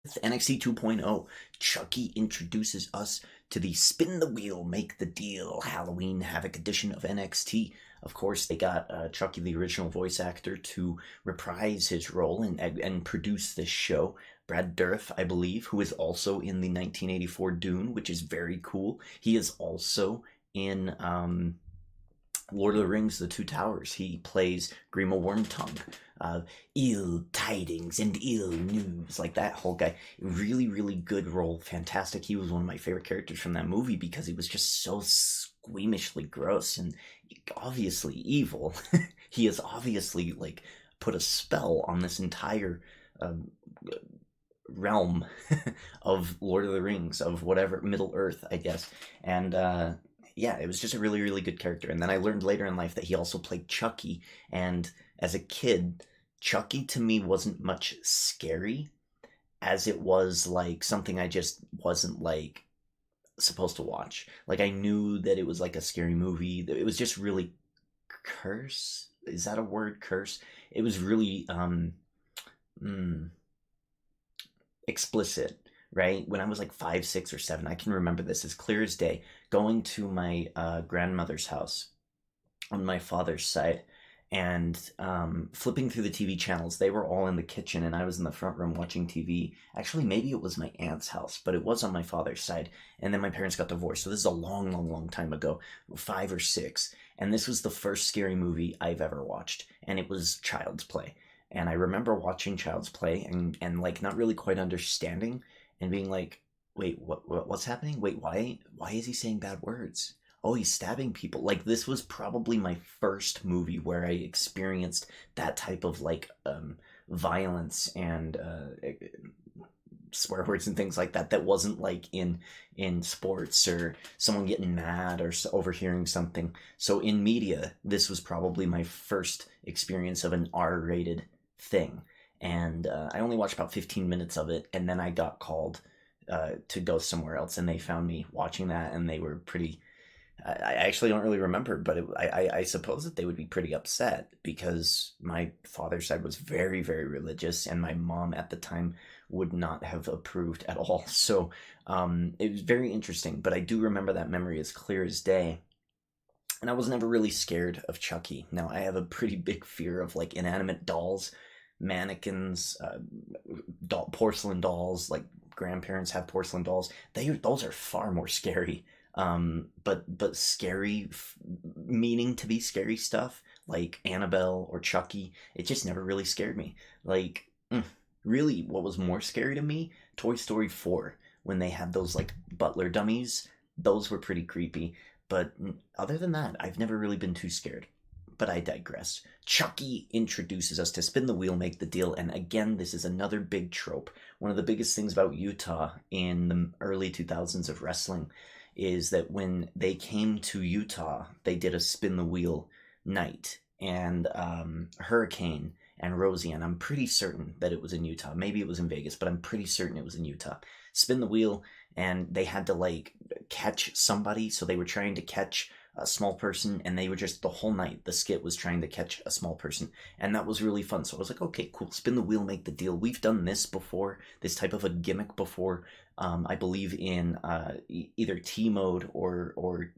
With NXT 2.0, Chucky introduces us to the Spin the Wheel, Make the Deal Halloween Havoc edition of NXT. Of course, they got Chucky, the original voice actor, to reprise his role and produce this show. Brad Dourif, I believe, who is also in the 1984 Dune, which is very cool. He is also in Lord of the Rings, The Two Towers. He plays Grima Wormtongue. Ill tidings and ill news, like that whole guy. Really, really good role. Fantastic. He was one of my favorite characters from that movie because he was just so squeamishly gross and obviously evil. He has obviously like put a spell on this entire um, realm of Lord of the Rings, of whatever, Middle Earth, I guess. And yeah, it was just a really, really good character. And then I learned later in life that he also played Chucky. And as a kid, Chucky to me wasn't much scary as it was like something I just wasn't like supposed to watch. Like I knew that it was like a scary movie. It was just really curse. Is that a word? Curse. It was really mm, explicit, right? When I was like 5, 6, or 7, I can remember this as clear as day. Going to my grandmother's house on my father's side and flipping through the TV channels. They were all in the kitchen and I was in the front room watching TV. Actually, maybe it was my aunt's house, but it was on my father's side. And then my parents got divorced. So this is a long, long, long time ago, 5 or 6. And this was the first scary movie I've ever watched. And it was Child's Play. And I remember watching Child's Play and like not really quite understanding and being like, wait, what's happening? Wait, why is he saying bad words? Oh, he's stabbing people. Like this was probably my first movie where I experienced that type of like violence and swear words and things like that. That wasn't like in sports or someone getting mad or overhearing something. So in media, this was probably my first experience of an R-rated thing. And I only watched about 15 minutes of it, and then I got called to go somewhere else, and they found me watching that, and they were pretty. I actually don't really remember, but I suppose that they would be pretty upset because my father's side was very, very religious, and my mom at the time would not have approved at all. So it was very interesting, but I do remember that memory as clear as day. And I was never really scared of Chucky. Now, I have a pretty big fear of like inanimate dolls, mannequins, porcelain dolls. Like grandparents have porcelain dolls. Those are far more scary. But scary, meaning to be scary stuff like Annabelle or Chucky, it just never really scared me. Like, really, what was more scary to me? Toy Story 4, when they had those like butler dummies. Those were pretty creepy. But other than that, I've never really been too scared. But I digress. Chucky introduces us to Spin the Wheel, Make the Deal, and again, this is another big trope. One of the biggest things about Utah in the early 2000s of wrestling is that when they came to Utah, they did a Spin the Wheel night, and Hurricane and Rosie, and I'm pretty certain that it was in Utah. Maybe it was in Vegas, but I'm pretty certain it was in Utah. Spin the wheel, and they had to like catch somebody, so they were trying to catch a small person, and they were just the whole night the skit was trying to catch a small person, and that was really fun. So I was like, okay, cool, spin the wheel, make the deal. We've done this before, this type of a gimmick before. I believe in either T mode or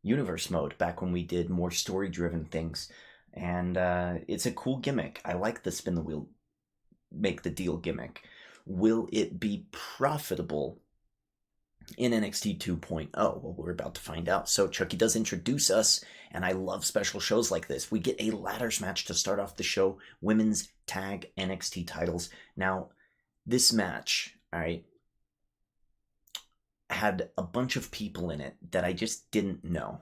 universe mode back when we did more story driven things, and it's a cool gimmick. I like the spin the wheel, make the deal gimmick. Will it be profitable in NXT 2.0? Well, we're about to find out. So Chucky does introduce us, and I love special shows like this. We get a ladders match to start off the show, women's tag NXT titles. Now, this match, all right, had a bunch of people in it that I just didn't know.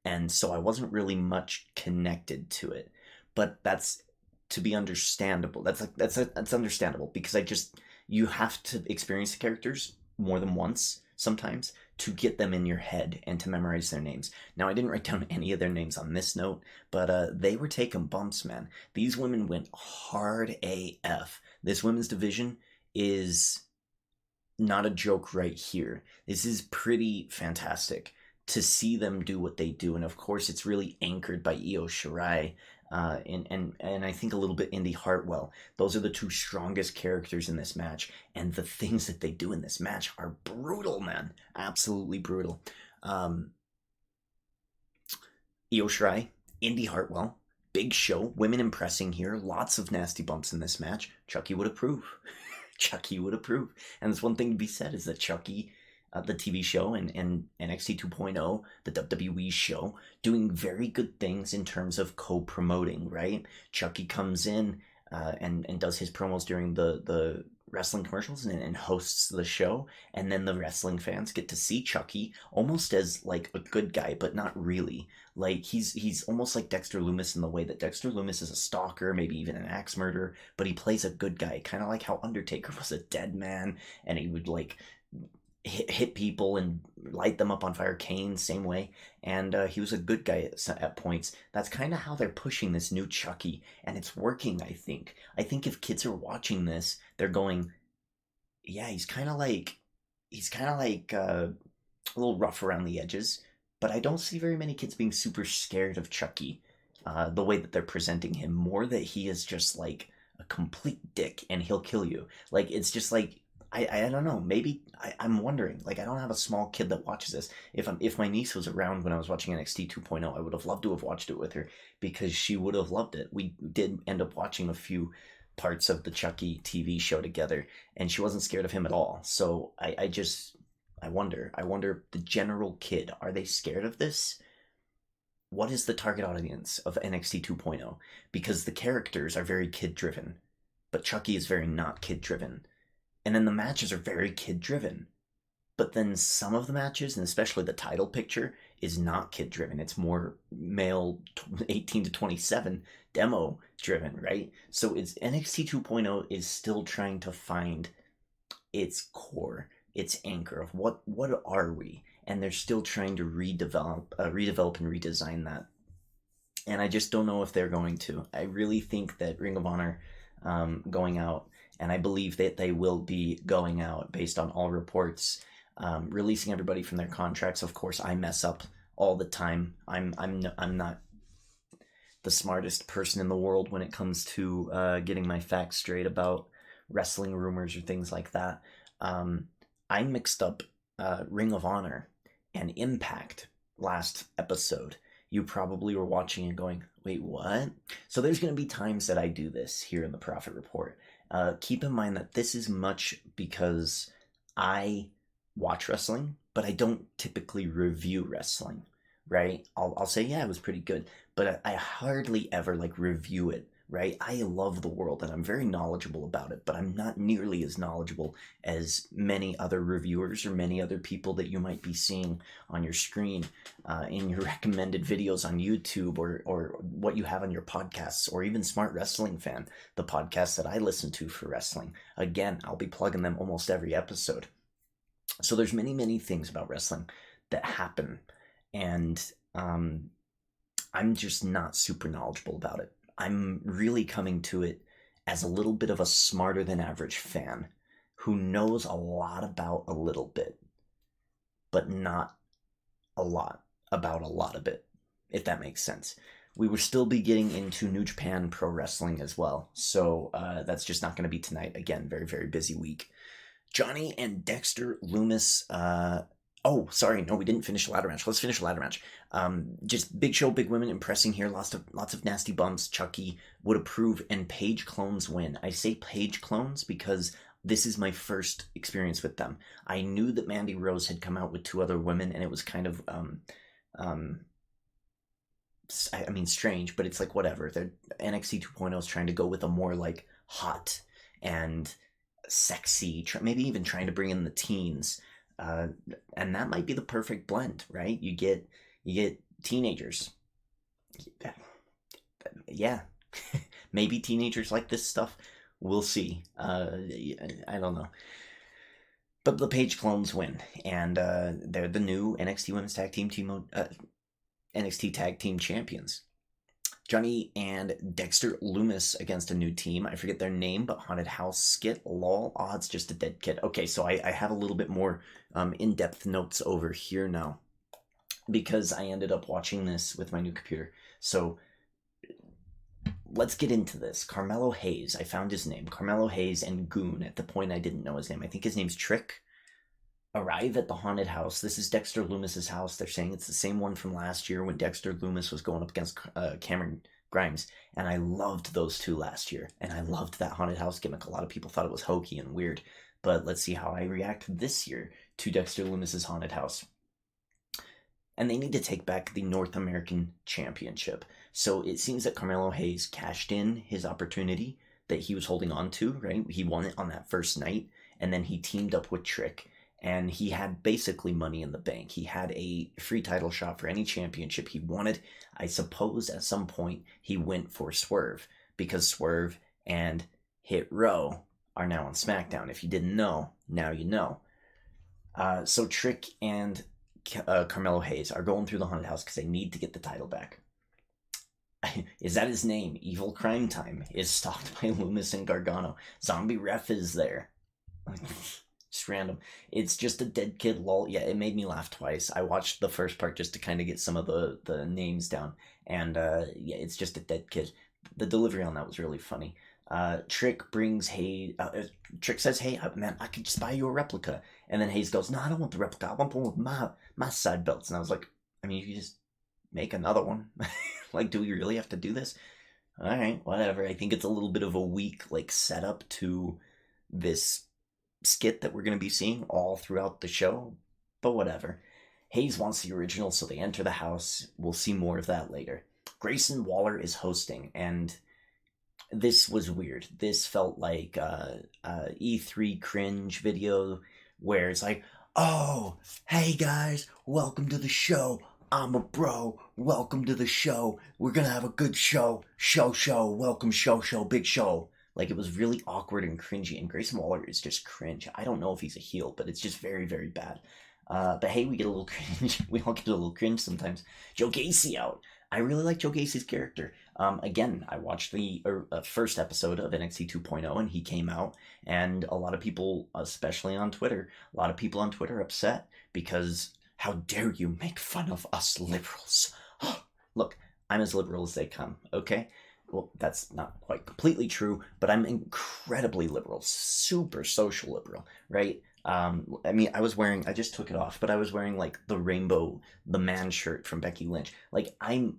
And so I wasn't really much connected to it. But that's to be understandable. That's understandable because you have to experience the characters more than once sometimes to get them in your head and to memorize their names. Now, I didn't write down any of their names on this note, but they were taking bumps, man. These women went hard AF. This women's division is not a joke right here. This is pretty fantastic to see them do what they do. And of course, it's really anchored by Io Shirai. and I think a little bit Indy Hartwell. Those are the two strongest characters in this match, and the things that they do in this match are brutal, man. Absolutely brutal. Io Shirai, Indy Hartwell, big show, women impressing here, lots of nasty bumps in this match. Chucky would approve. Chucky would approve. And there's one thing to be said is that Chucky, the TV show, and NXT 2.0, the WWE show, doing very good things in terms of co-promoting, right? Chucky comes in and does his promos during the wrestling commercials and hosts the show, and then the wrestling fans get to see Chucky almost as like a good guy, but not really. Like he's almost like Dexter Lumis in the way that Dexter Lumis is a stalker, maybe even an axe murderer, but he plays a good guy, kind of like how Undertaker was a dead man, and he would like hit people and light them up on fire. Kane, same way, and he was a good guy at points. That's kind of how they're pushing this new Chucky, and it's working. I think if kids are watching this, they're going, yeah, he's kind of like a little rough around the edges, but I don't see very many kids being super scared of Chucky, the way that they're presenting him. More that he is just like a complete dick and he'll kill you. Like, it's just like, I don't know. Maybe I'm wondering. Like, I don't have a small kid that watches this. If my niece was around when I was watching NXT 2.0, I would have loved to have watched it with her because she would have loved it. We did end up watching a few parts of the Chucky TV show together, and she wasn't scared of him at all. So I wonder the general kid, are they scared of this? What is the target audience of NXT 2.0? Because the characters are very kid driven, but Chucky is very not kid driven. And then the matches are very kid-driven. But then some of the matches, and especially the title picture, is not kid-driven. It's more male 18 to 27 demo-driven, right? So it's NXT 2.0 is still trying to find its core, its anchor of what are we? And they're still trying to redevelop and redesign that. And I just don't know if they're going to. I really think that Ring of Honor going out, and I believe that they will be going out based on all reports, releasing everybody from their contracts. Of course, I mess up all the time. I'm not the smartest person in the world when it comes to getting my facts straight about wrestling rumors or things like that. I mixed up Ring of Honor and Impact last episode. You probably were watching and going, wait, what? So there's going to be times that I do this here in the Profit Report. Keep in mind that this is much because I watch wrestling, but I don't typically review wrestling, right? I'll say, yeah, it was pretty good, but I hardly ever like review it, right? I love the world and I'm very knowledgeable about it, but I'm not nearly as knowledgeable as many other reviewers or many other people that you might be seeing on your screen, in your recommended videos on YouTube, or what you have on your podcasts, or even Smart Wrestling Fan, the podcast that I listen to for wrestling. Again, I'll be plugging them almost every episode. So there's many things about wrestling that happen, and I'm just not super knowledgeable about it. I'm really coming to it as a little bit of a smarter than average fan who knows a lot about a little bit, but not a lot about a lot of it, if that makes sense. We will still be getting into New Japan Pro Wrestling as well, so that's just not going to be tonight. Again, very busy week. Johnny and Dexter Lumis. Oh, sorry, no, we didn't finish the ladder match. Let's finish the ladder match. Just big show, big women impressing here. Lots of nasty bumps. Chucky would approve, and Paige clones win. I say Paige clones because this is my first experience with them. I knew that Mandy Rose had come out with two other women, and it was kind of I mean, strange, but it's like whatever. They're NXT 2.0 is trying to go with a more like hot and sexy, maybe even trying to bring in the teens. And that might be the perfect blend, right? You get teenagers. Yeah, maybe teenagers like this stuff. We'll see. I don't know. But the Page clones win, and they're the new NXT Women's NXT Tag Team Champions. Johnny and Dexter Lumis against a new team. I forget their name, but Haunted House Skit. Lol. Oh, it's just a dead kid. Okay, so I have a little bit more in-depth notes over here now, because I ended up watching this with my new computer. So let's get into this. Carmelo Hayes, I found his name. Carmelo Hayes and Goon, at the point I didn't know his name. I think his name's Trick. Arrive at the haunted house. This is Dexter Loomis's house. They're saying it's the same one from last year when Dexter Loomis was going up against Cameron Grimes. And I loved those two last year. And I loved that haunted house gimmick. A lot of people thought it was hokey and weird. But let's see how I react this year to Dexter Loomis's haunted house. And they need to take back the North American Championship. So it seems that Carmelo Hayes cashed in his opportunity that he was holding on to, right? He won it on that first night. And then he teamed up with Trick. And he had basically money in the bank. He had a free title shot for any championship he wanted. I suppose at some point he went for Swerve, because Swerve and Hit Row are now on SmackDown. If you didn't know, now you know. So Trick and Carmelo Hayes are going through the haunted house because they need to get the title back. Is that his name? Evil Crime Time is stalked by Loomis and Gargano. Zombie Ref is there. Just random. It's just a dead kid lol. Yeah, it made me laugh twice. I watched the first part just to kind of get some of the names down. And yeah, it's just a dead kid. The delivery on that was really funny. Trick brings Hayes. Trick says, "Hey, man, I could just buy you a replica." And then Hayes goes, "No, I don't want the replica. I want one with my side belts." And I was like, I mean, you can just make another one. Like, do we really have to do this? All right, whatever. I think it's a little bit of a weak setup to this skit that we're going to be seeing all throughout the show, but whatever. Hayes wants the original, so they enter the house. We'll see more of that later. Grayson Waller is hosting, and this was weird. This felt like E3 cringe video where it's like, "Oh, hey guys, welcome to the show. I'm a bro. Welcome to the show. We're gonna have a good show. Welcome, big show." Like, it was really awkward and cringy, and Grayson Waller is just cringe. I don't know if he's a heel, but it's just very, very bad. But hey, we get a little cringe. We all get a little cringe sometimes. Joe Gacy out. I really like Joe Gacy's character. Again, I watched the first episode of NXT 2.0, and he came out, and a lot of people, especially on Twitter, upset because how dare you make fun of us liberals? Look, I'm as liberal as they come, okay? Well, that's not quite completely true, but I'm incredibly liberal, super social liberal, right? I mean, I just took it off, but I was wearing the man shirt from Becky Lynch. Like, I'm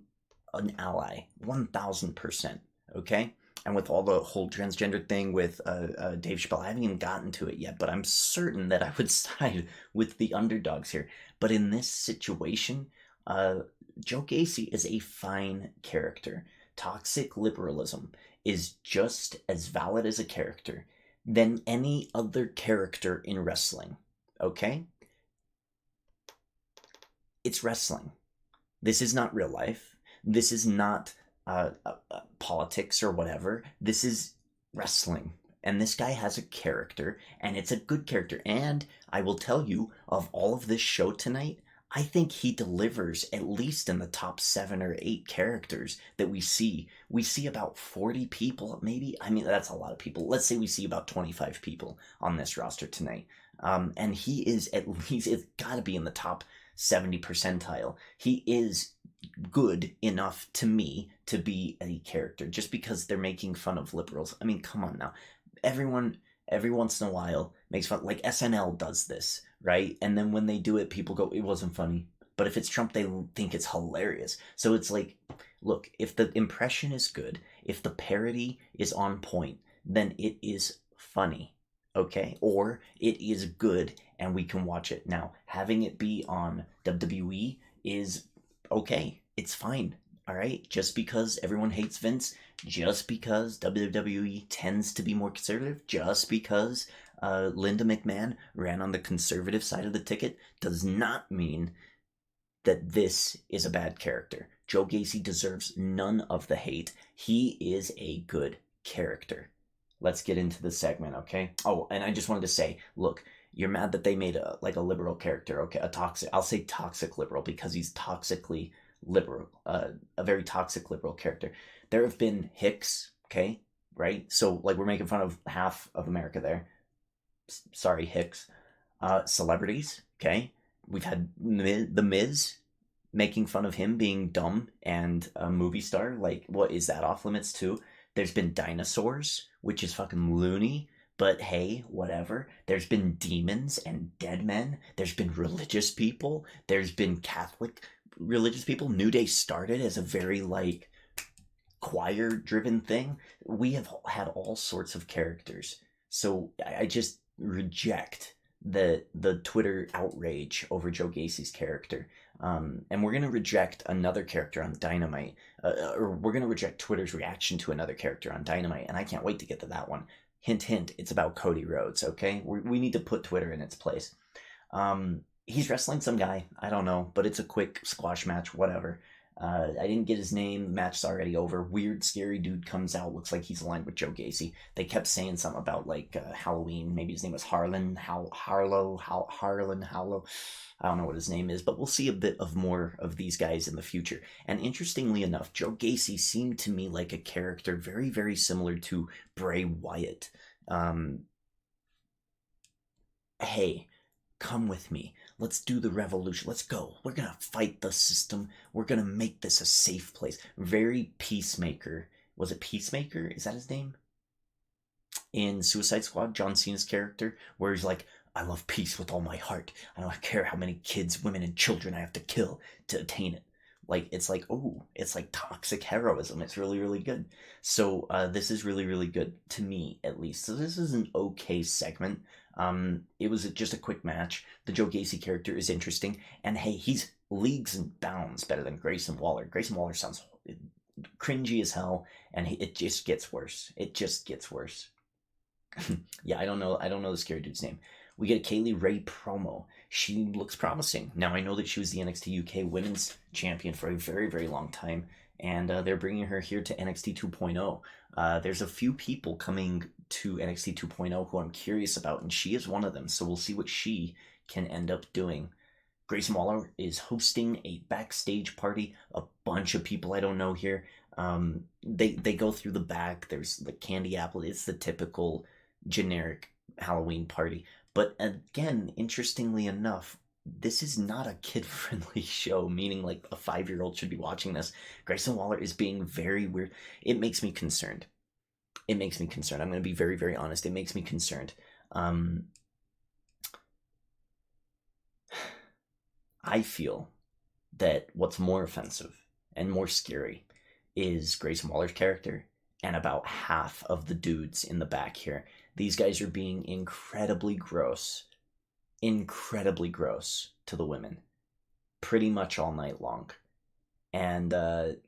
an ally, 1000%, okay? And with all the whole transgender thing with Dave Chappelle, I haven't even gotten to it yet, but I'm certain that I would side with the underdogs here. But in this situation, Joe Gacy is a fine character. Toxic liberalism is just as valid as a character than any other character in wrestling, okay? It's wrestling. This is not real life. This is not politics or whatever. This is wrestling. And this guy has a character, and it's a good character. And I will tell you, of all of this show tonight, I think he delivers at least in the top 7 or 8 characters that we see. We see about 40 people, maybe. I mean, that's a lot of people. Let's say we see about 25 people on this roster tonight. And he is at least, it's got to be in the top 70 percentile. He is good enough to me to be a character, just because they're making fun of liberals. I mean, come on now. Everyone, every once in a while, makes fun. Like, SNL does this, right? And then when they do it, people go, "It wasn't funny." But if it's Trump, they think it's hilarious. So it's like, look, if the impression is good, if the parody is on point, then it is funny, okay? Or it is good and we can watch it. Now, having it be on WWE is okay. It's fine, all right? Just because everyone hates Vince, just because WWE tends to be more conservative, just because Linda McMahon ran on the conservative side of the ticket, does not mean that this is a bad character. Joe Gacy deserves none of the hate. He is a good character. Let's get into the segment, okay? Oh, and I just wanted to say, look, you're mad that they made a liberal character, okay? I'll say toxic liberal, because he's toxically liberal, a very toxic liberal character. There have been Hicks, okay, right? So, we're making fun of half of America there. Sorry, Hicks. Celebrities, okay? We've had The Miz, making fun of him being dumb and a movie star. Like, what is that off limits too? There's been dinosaurs, which is fucking loony. But hey, whatever. There's been demons and dead men. There's been religious people. There's been Catholic religious people. New Day started as a very like choir driven thing. We have had all sorts of characters. So I just reject the Twitter outrage over Joe Gacy's character. And we're gonna reject another character on Dynamite, or we're gonna reject Twitter's reaction to another character on Dynamite, and I can't wait to get to that one. Hint, hint, it's about Cody Rhodes, okay? We need to put Twitter in its place. He's wrestling some guy, I don't know, but it's a quick squash match, whatever. I didn't get his name. The match's already over. Weird, scary dude comes out. Looks like he's aligned with Joe Gacy. They kept saying something about like Halloween. Maybe his name was Harlan Harlow. I don't know what his name is, but we'll see a bit of more of these guys in the future. And interestingly enough, Joe Gacy seemed to me like a character very, very similar to Bray Wyatt. Hey, come with me. Let's do the revolution. Let's go. We're going to fight the system. We're going to make this a safe place. Very Peacemaker. Was it Peacemaker? Is that his name? In Suicide Squad, John Cena's character, where he's like, I love peace with all my heart. I don't care how many kids, women, and children I have to kill to attain it. Like, it's like, oh, it's like toxic heroism. It's really, really good. So this is really, really good, to me, at least. So this is an okay segment. It was just a quick match. The Joe Gacy character is interesting. And hey, he's leagues and bounds better than Grayson Waller. Grayson Waller sounds cringy as hell, and it just gets worse. It just gets worse. Yeah, I don't know the scary dude's name. We get a Kaylee Ray promo. She looks promising. Now, I know that she was the NXT UK Women's Champion for a very, very long time, and they're bringing her here to NXT 2.0. There's a few people coming to NXT 2.0 who I'm curious about, and she is one of them, so we'll see what she can end up doing. Grayson Waller is hosting a backstage party. A bunch of people I don't know here. They go through the back. There's the candy apple. It's the typical generic Halloween party. But again, interestingly enough, this is not a kid-friendly show, meaning like a 5-year-old should be watching this. Grayson Waller is being very weird. It makes me concerned. I'm going to be very, very honest. It makes me concerned. I feel that what's more offensive and more scary is Grayson Waller's character and about half of the dudes in the back here. These guys are being incredibly gross to the women pretty much all night long. And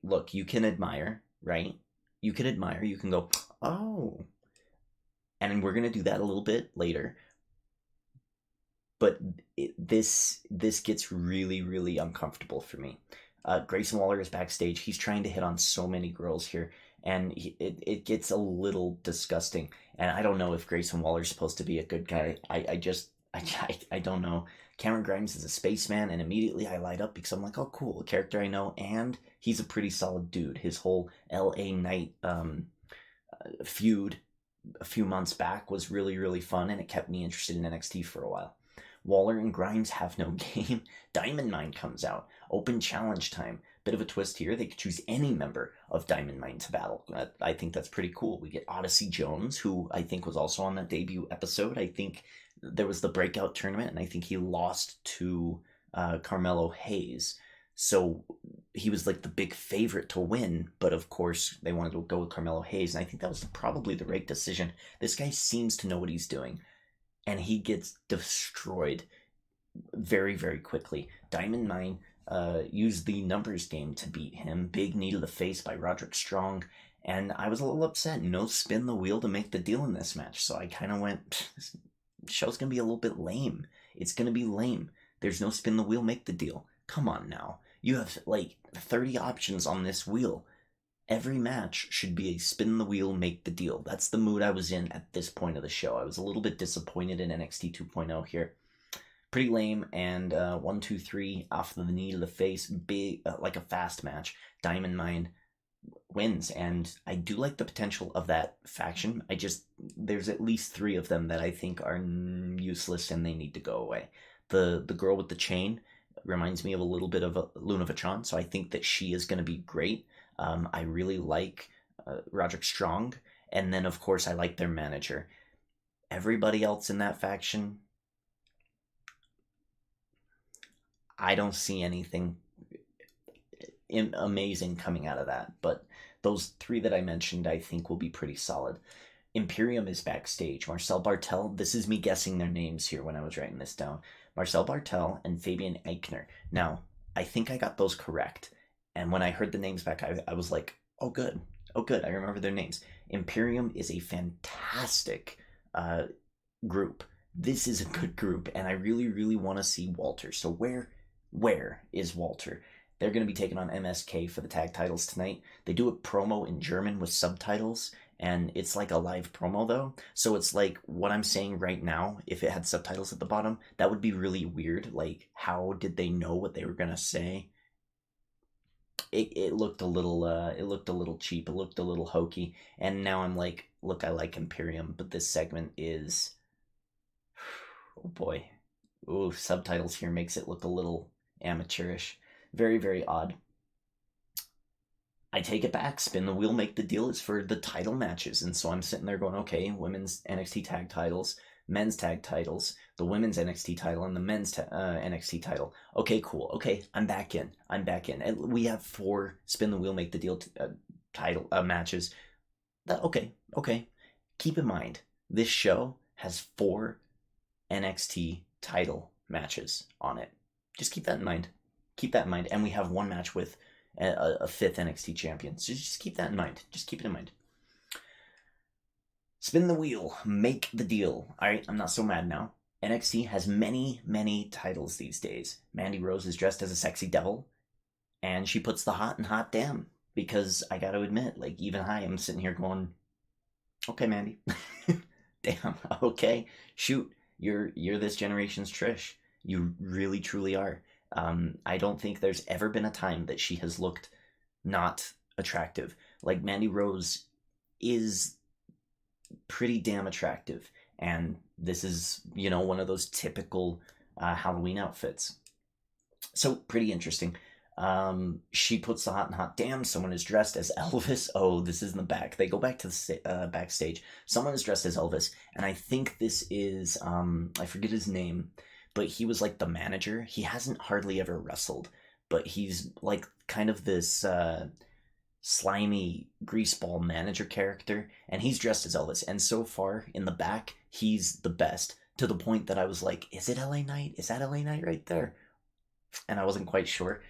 look, you can admire, right? You can go, oh. And we're going to do that a little bit later. But this gets really, really uncomfortable for me. Grayson Waller is backstage. He's trying to hit on so many girls here, and it gets a little disgusting. And I don't know if Grayson Waller's supposed to be a good guy. I don't know. Cameron Grimes is a spaceman, and immediately I light up because I'm like, oh, cool, a character I know, and he's a pretty solid dude. His whole LA Knight feud a few months back was really, really fun, and it kept me interested in NXT for a while. Waller and Grimes have no game. Diamond Mine comes out. Open challenge time. Bit of a twist here. They could choose any member of Diamond Mine to battle. I think that's pretty cool. We get Odyssey Jones, who I think was also on that debut episode. I think there was the breakout tournament, and I think he lost to Carmelo Hayes. So he was like the big favorite to win, but of course they wanted to go with Carmelo Hayes, and I think that was probably the right decision. This guy seems to know what he's doing, and he gets destroyed very, very quickly. Diamond Mine used the numbers game to beat him. Big knee to the face by Roderick Strong, and I was a little upset. No spin the wheel to make the deal in this match, so I kind of went, this show's going to be a little bit lame. It's going to be lame. There's no spin the wheel, make the deal. Come on now. You have like 30 options on this wheel. Every match should be a spin the wheel, make the deal. That's the mood I was in at this point of the show. I was a little bit disappointed in NXT 2.0 here. Pretty lame, and 1, 2, 3 off the knee to the face, big, like a fast match. Diamond Mine wins, and I do like the potential of that faction. There's at least 3 of them that I think are useless and they need to go away. The girl with the chain, reminds me of a little bit of a Luna Vachon, so I think that she is going to be great. I really like Roderick Strong, and then of course I like their manager. Everybody else in that faction, I don't see anything amazing coming out of that, but those three that I mentioned, I think will be pretty solid. Imperium is backstage. Marcel Bartel, this is me guessing their names here when I was writing this down. Marcel Bartel and Fabian Eichner. Now, I think I got those correct. And when I heard the names back, I was like, oh, good. Oh, good. I remember their names. Imperium is a fantastic group. This is a good group, and I really, really want to see Walter. So where is Walter? They're going to be taking on MSK for the tag titles tonight. They do a promo in German with subtitles, and it's like a live promo though. So it's like what I'm saying right now, if it had subtitles at the bottom, that would be really weird. Like, how did they know what they were going to say? It looked a little cheap. It looked a little hokey. And now I'm like, look, I like Imperium, but this segment is, oh boy. Ooh, subtitles here makes it look a little amateurish. Very, very odd. I take it back. Spin the wheel, make the deal is for the title matches. And so I'm sitting there going, okay, women's NXT tag titles, men's tag titles, the women's NXT title, and the men's NXT title. Okay, cool. Okay, I'm back in. And we have 4 spin the wheel, make the deal title matches. Okay. Keep in mind, this show has 4 NXT title matches on it. Just keep that in mind. And we have 1 match with a 5th NXT champion. So just keep that in mind. Just keep it in mind. Spin the wheel. Make the deal. Alright, I'm not so mad now. NXT has many, many titles these days. Mandy Rose is dressed as a sexy devil, and she puts the hot in hot damn. Because I gotta admit, like, even I am sitting here going, okay, Mandy. Damn, okay. Shoot, you're this generation's Trish. You really, truly are. I don't think there's ever been a time that she has looked not attractive. Like, Mandy Rose is pretty damn attractive, and this is, one of those typical Halloween outfits. So, pretty interesting. She puts the hot and hot damn. Someone is dressed as Elvis. Oh, this is in the back. They go back to the backstage. Someone is dressed as Elvis, and I think this is, I forget his name, but he was like the manager. He hasn't hardly ever wrestled, but he's like kind of this slimy greaseball manager character, and he's dressed as Elvis. And so far in the back, he's the best, to the point that I was like, is it LA Knight? Is that LA Knight right there? And I wasn't quite sure.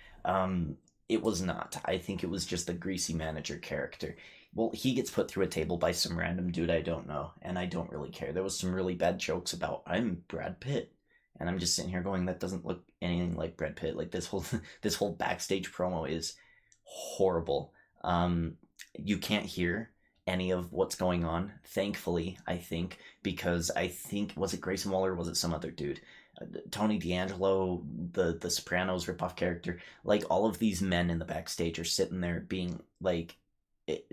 It was not. I think it was just the greasy manager character. Well, he gets put through a table by some random dude I don't know, and I don't really care. There was some really bad jokes about, I'm Brad Pitt. And I'm just sitting here going, that doesn't look anything like Brad Pitt. Like, this whole backstage promo is horrible. You can't hear any of what's going on, thankfully, I think, because was it Grayson Waller or was it some other dude? Tony D'Angelo, the Sopranos ripoff character, like, all of these men in the backstage are sitting there being like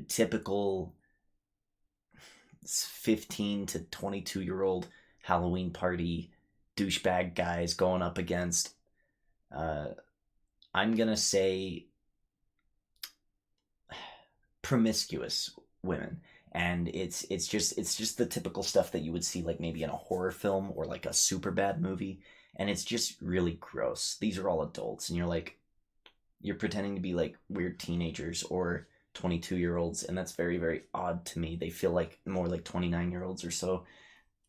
typical 15 to 22-year-old Halloween party douchebag guys going up against I'm gonna say promiscuous women. And it's just the typical stuff that you would see like maybe in a horror film or like a super bad movie, and it's just really gross. These are all adults, and you're pretending to be like weird teenagers or 22-year-olds, and that's very, very odd to me. They feel like more like 29-year-olds or so.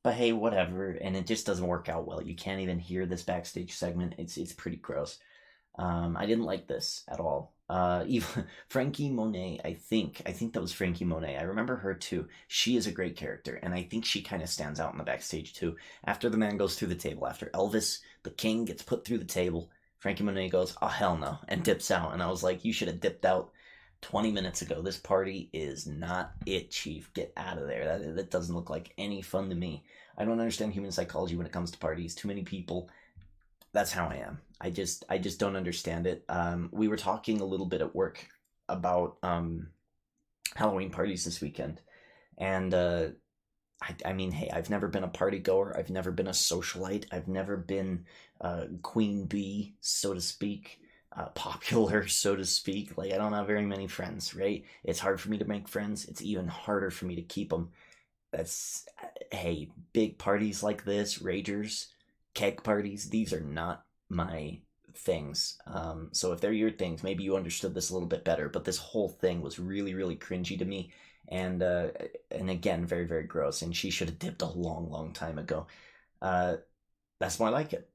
But hey, whatever, and it just doesn't work out well. You can't even hear this backstage segment. It's pretty gross. I didn't like this at all. Even Frankie Monet, I think that was Frankie Monet. I remember her too. She is a great character, and I think she kind of stands out in the backstage too. After the man goes through the table, after Elvis, the king, gets put through the table, Frankie Monet goes, oh hell no, and dips out. And I was like, you should have dipped out 20 minutes ago. This party is not it, Chief. Get out of there. That doesn't look like any fun to me. I don't understand human psychology when it comes to parties. Too many people. That's how I am. I just don't understand it. We were talking a little bit at work about Halloween parties this weekend, and I mean, hey, I've never been a party goer. I've never been a socialite. I've never been queen bee, so to speak, popular, so to speak. Like, I don't have very many friends, right? It's hard for me to make friends. It's even harder for me to keep them. That's, hey, big parties like this, ragers, keg parties, these are not my things. So if they're your things, maybe you understood this a little bit better. But this whole thing was really, really cringy to me, and and again, very, very gross. And she should have dipped a long, long time ago. Uh, that's more like it.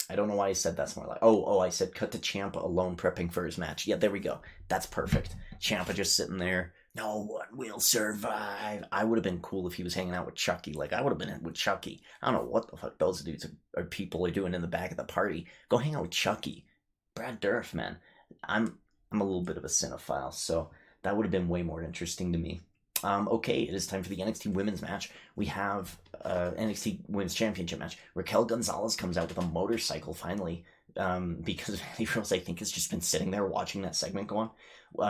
I don't know why I said that's more like. Oh, I said cut to Ciampa alone prepping for his match. Yeah, there we go. That's perfect. Ciampa just sitting there. No one will survive. I would have been cool if he was hanging out with Chucky. Like, I would have been with Chucky. I don't know what the fuck those dudes are people are doing in the back of the party. Go hang out with Chucky. Brad Dourif, man. I'm a little bit of a cinephile, so that would have been way more interesting to me. Okay, it is time for the NXT Women's match. We have NXT Women's Championship match. Raquel Gonzalez comes out with a motorcycle finally, because Mandy Rose, I think, has just been sitting there watching that segment go on.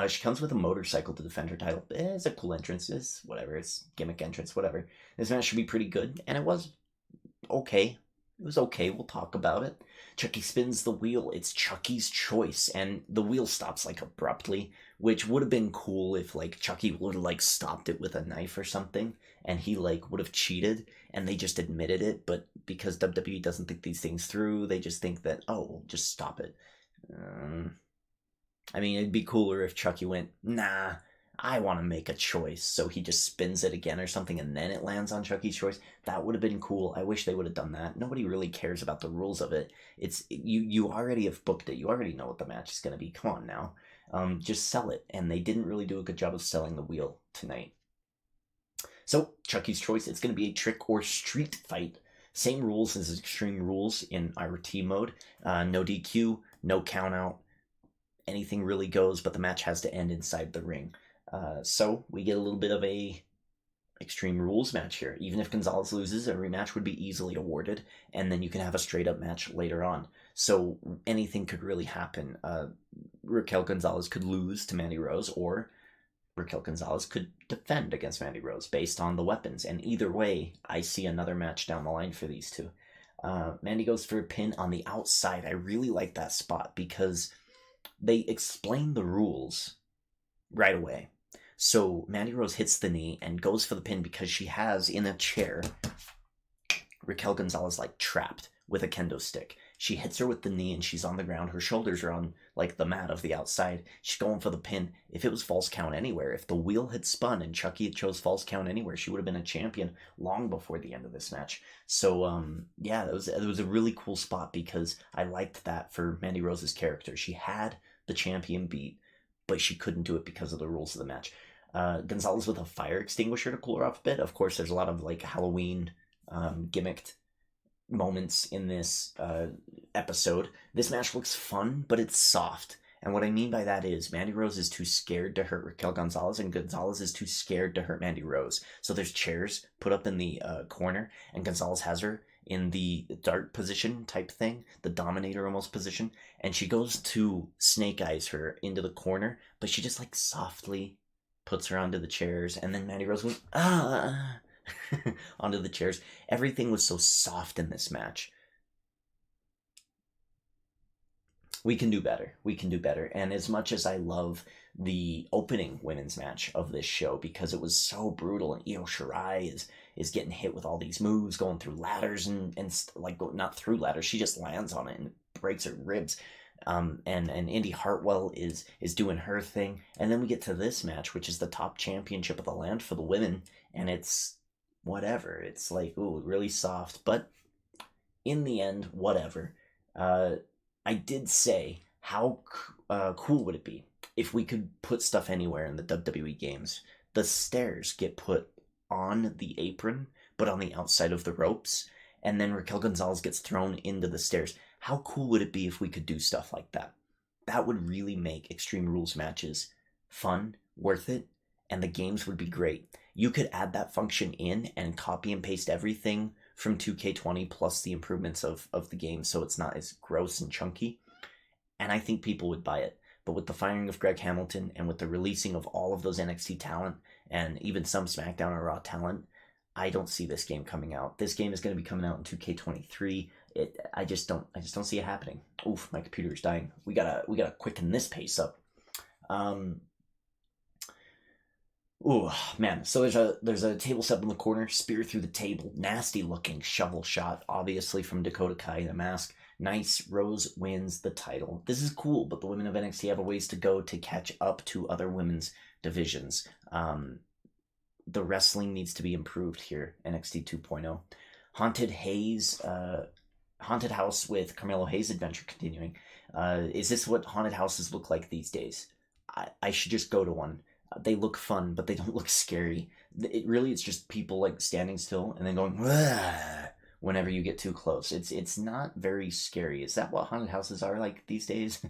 She comes with a motorcycle to defend her title. It's a cool entrance. It's whatever. It's gimmick entrance, whatever. This match should be pretty good, and it was okay. It was okay. We'll talk about it. Chucky spins the wheel. It's Chucky's choice, and the wheel stops like abruptly, which would have been cool if like Chucky would have like stopped it with a knife or something, and he like would have cheated, and they just admitted it. But because WWE doesn't think these things through, they just think that, oh, we'll just stop it. I mean, it'd be cooler if Chucky went, nah, I want to make a choice. So he just spins it again or something, and then it lands on Chucky's choice. That would have been cool. I wish they would have done that. Nobody really cares about the rules of it. It's you already have booked it. You already know what the match is going to be. Come on now. Just sell it. And they didn't really do a good job of selling the wheel tonight. So, Chucky's choice, it's going to be a trick or street fight. Same rules as Extreme Rules in RT mode. No DQ, no countout. Anything really goes, but the match has to end inside the ring. So we get a little bit of a Extreme Rules match here. Even if Gonzalez loses, a rematch would be easily awarded, and then you can have a straight up match later on. So anything could really happen. Raquel Gonzalez could lose to Mandy Rose, or Raquel Gonzalez could defend against Mandy Rose based on the weapons. And either way, I see another match down the line for these two. Mandy goes for a pin on the outside. I really like that spot because they explain the rules right away. So Mandy Rose hits the knee and goes for the pin because she has in a chair Raquel Gonzalez like trapped with a kendo stick. She hits her with the knee and she's on the ground. Her shoulders are on like the mat of the outside. She's going for the pin. If it was false count anywhere, if the wheel had spun and Chucky had chose false count anywhere, she would have been a champion long before the end of this match. So yeah, it was a really cool spot because I liked that for Mandy Rose's character. She had the champion beat, but she couldn't do it because of the rules of the match. Gonzalez with a fire extinguisher to cool her off a bit. Of course, there's a lot of like Halloween gimmicked moments in this episode. This match looks fun, but it's soft. And what I mean by that is Mandy Rose is too scared to hurt Raquel Gonzalez, and Gonzalez is too scared to hurt Mandy Rose. So there's chairs put up in the corner, and Gonzalez has her in the dart position type thing, the dominator almost position, and she goes to snake eyes her into the corner, but she just like softly puts her onto the chairs, and then Mandy Rose goes, onto the chairs. Everything was so soft in this match. We can do better. We can do better. And as much as I love the opening women's match of this show because it was so brutal, and Io Shirai is getting hit with all these moves, going through ladders and like not through ladders, she just lands on it and breaks her ribs. And Indy Hartwell is doing her thing, and then we get to this match, which is the top championship of the land for the women, and it's whatever. It's like, ooh, really soft, but in the end, whatever. I did say, how cool would it be if we could put stuff anywhere in the WWE games? The stairs get put on the apron, but on the outside of the ropes, and then Raquel Gonzalez gets thrown into the stairs. How cool would it be if we could do stuff like that? That would really make Extreme Rules matches fun, worth it, and the games would be great. You could add that function in and copy and paste everything from 2K20 plus the improvements of the game so it's not as gross and chunky, and I think people would buy it. But with the firing of Greg Hamilton and with the releasing of all of those NXT talent and even some SmackDown or Raw talent, I don't see this game coming out. This game is going to be coming out in 2K23. I just don't see it happening. Oof, my computer's dying. We gotta quicken this pace up. Ooh, man. So there's a table set in the corner, spear through the table, nasty looking shovel shot, obviously from Dakota Kai in a mask. Nice. Rose wins the title. This is cool, but the women of NXT have a ways to go to catch up to other women's divisions. The wrestling needs to be improved here. NXT 2.0. Haunted House with Carmelo Hayes adventure continuing. Is this what haunted houses look like these days? I should just go to one. They look fun, but they don't look scary. It's just people like standing still and then going "Wah!" whenever you get too close. It's not very scary. Is that what haunted houses are like these days?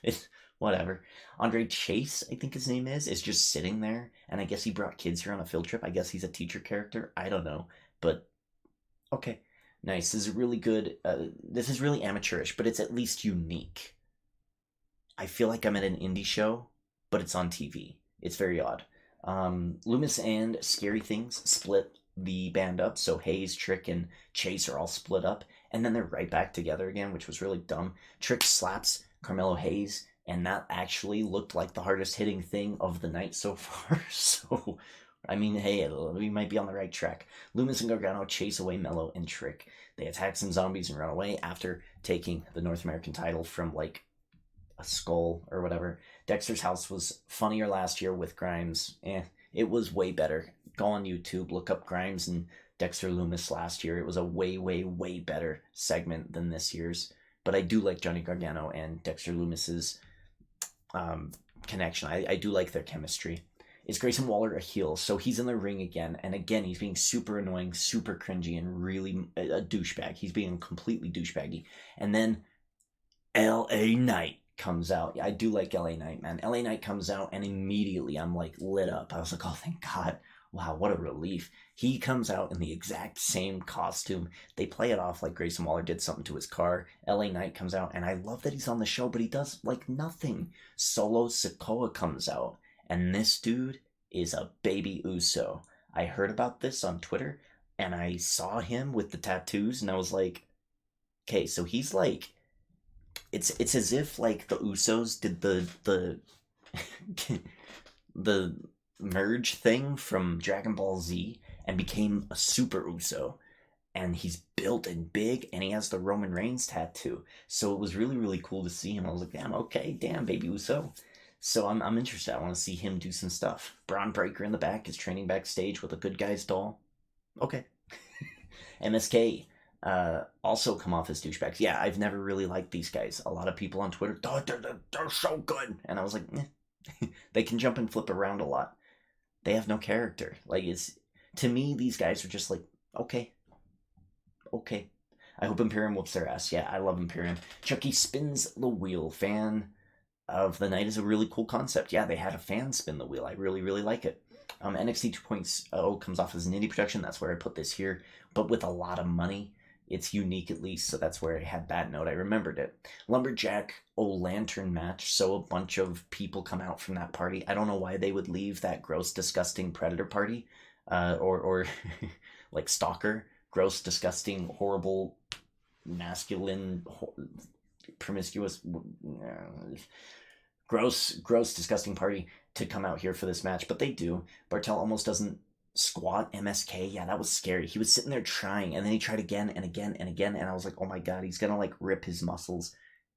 It's whatever. Andre Chase, I think his name is just sitting there, and I guess he brought kids here on a field trip. I guess he's a teacher character. I don't know, but okay, nice. This is really good. This is really amateurish, but it's at least unique. I feel like I'm at an indie show, but it's on TV. It's very odd. Loomis and Scary Things split the band up, so Hayes, Trick, and Chase are all split up, and then they're right back together again, which was really dumb. Trick slaps Carmelo Hayes, and that actually looked like the hardest hitting thing of the night so far. So, I mean, hey, we might be on the right track. Loomis and Gargano chase away Mello and Trick. They attack some zombies and run away after taking the North American title from, like, a skull or whatever. Dexter's house was funnier last year with Grimes. It was way better. Go on YouTube, look up Grimes and Dexter Loomis last year. It was a way, way, way better segment than this year's. But I do like Johnny Gargano and Dexter Loomis's connection. I do like their chemistry. Is Grayson Waller a heel? So he's in the ring again, and again he's being super annoying, super cringy, and really a douchebag. He's being completely douchebaggy. And then LA Knight comes out. I do like LA Knight, man. LA Knight comes out, and immediately I'm like lit up. I was like, oh, thank God. Wow, what a relief. He comes out in the exact same costume. They play it off like Grayson Waller did something to his car. LA Knight comes out, and I love that he's on the show, but he does like nothing. Solo Sikoa comes out, and this dude is a baby Uso. I heard about this on Twitter, and I saw him with the tattoos, and I was like, okay, so he's like, it's as if like the Usos did the the merge thing from Dragon Ball Z and became a super Uso. And he's built and big, and he has the Roman Reigns tattoo. So it was really, really cool to see him. I was like, damn, okay, damn, baby Uso. So I'm interested. I want to see him do some stuff. Braun Breaker in the back is training backstage with a good guy's doll. Okay. MSK also come off as douchebags. Yeah, I've never really liked these guys. A lot of people on Twitter, they're so good. And I was like, they can jump and flip around a lot. They have no character. Like, to me, these guys are just like, okay. I hope Imperium whoops their ass. Yeah, I love Imperium. Chucky spins the wheel. Fan of the night is a really cool concept. Yeah, they had a fan spin the wheel. I really, really like it. NXT 2.0 comes off as an indie production. That's where I put this here. But with a lot of money, it's unique at least, so that's where I had that note. I remembered it. Lumberjack O'Lantern match. So a bunch of people come out from that party. I don't know why they would leave that gross, disgusting Predator party. Or like Stalker. Gross, disgusting, horrible, masculine, promiscuous, gross, disgusting party to come out here for this match. But they do. Bartel almost doesn't squat MSK. Yeah, that was scary. He was sitting there trying, and then he tried again and again and again, and I was like, oh my God, he's gonna like rip his muscles,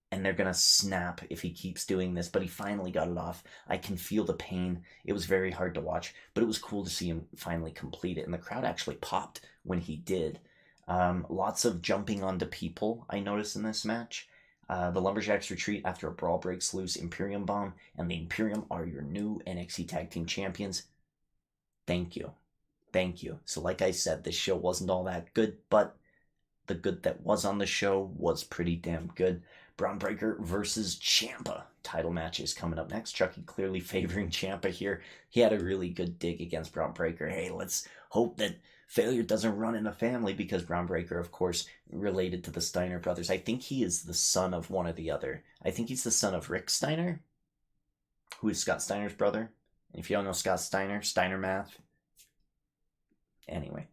and they're gonna snap if he keeps doing this. But he finally got it off. I can feel the pain. It was very hard to watch, but it was cool to see him finally complete it, and the crowd actually popped when he did. Lots of jumping onto people I noticed in this match. The Lumberjacks retreat after a brawl breaks loose. Imperium bomb, and the Imperium are your new NXT Tag Team Champions. Thank you. So like I said, this show wasn't all that good, but the good that was on the show was pretty damn good. Braun Breaker versus Ciampa title match is coming up next. Chucky clearly favoring Ciampa here. He had a really good dig against Braun Breaker. Hey, let's hope that failure doesn't run in the family, because Braun Breaker, of course, related to the Steiner brothers. I think he is the son of one or the other. I think he's the son of Rick Steiner, who is Scott Steiner's brother. And if you don't know Scott Steiner, Steiner math. Anyway,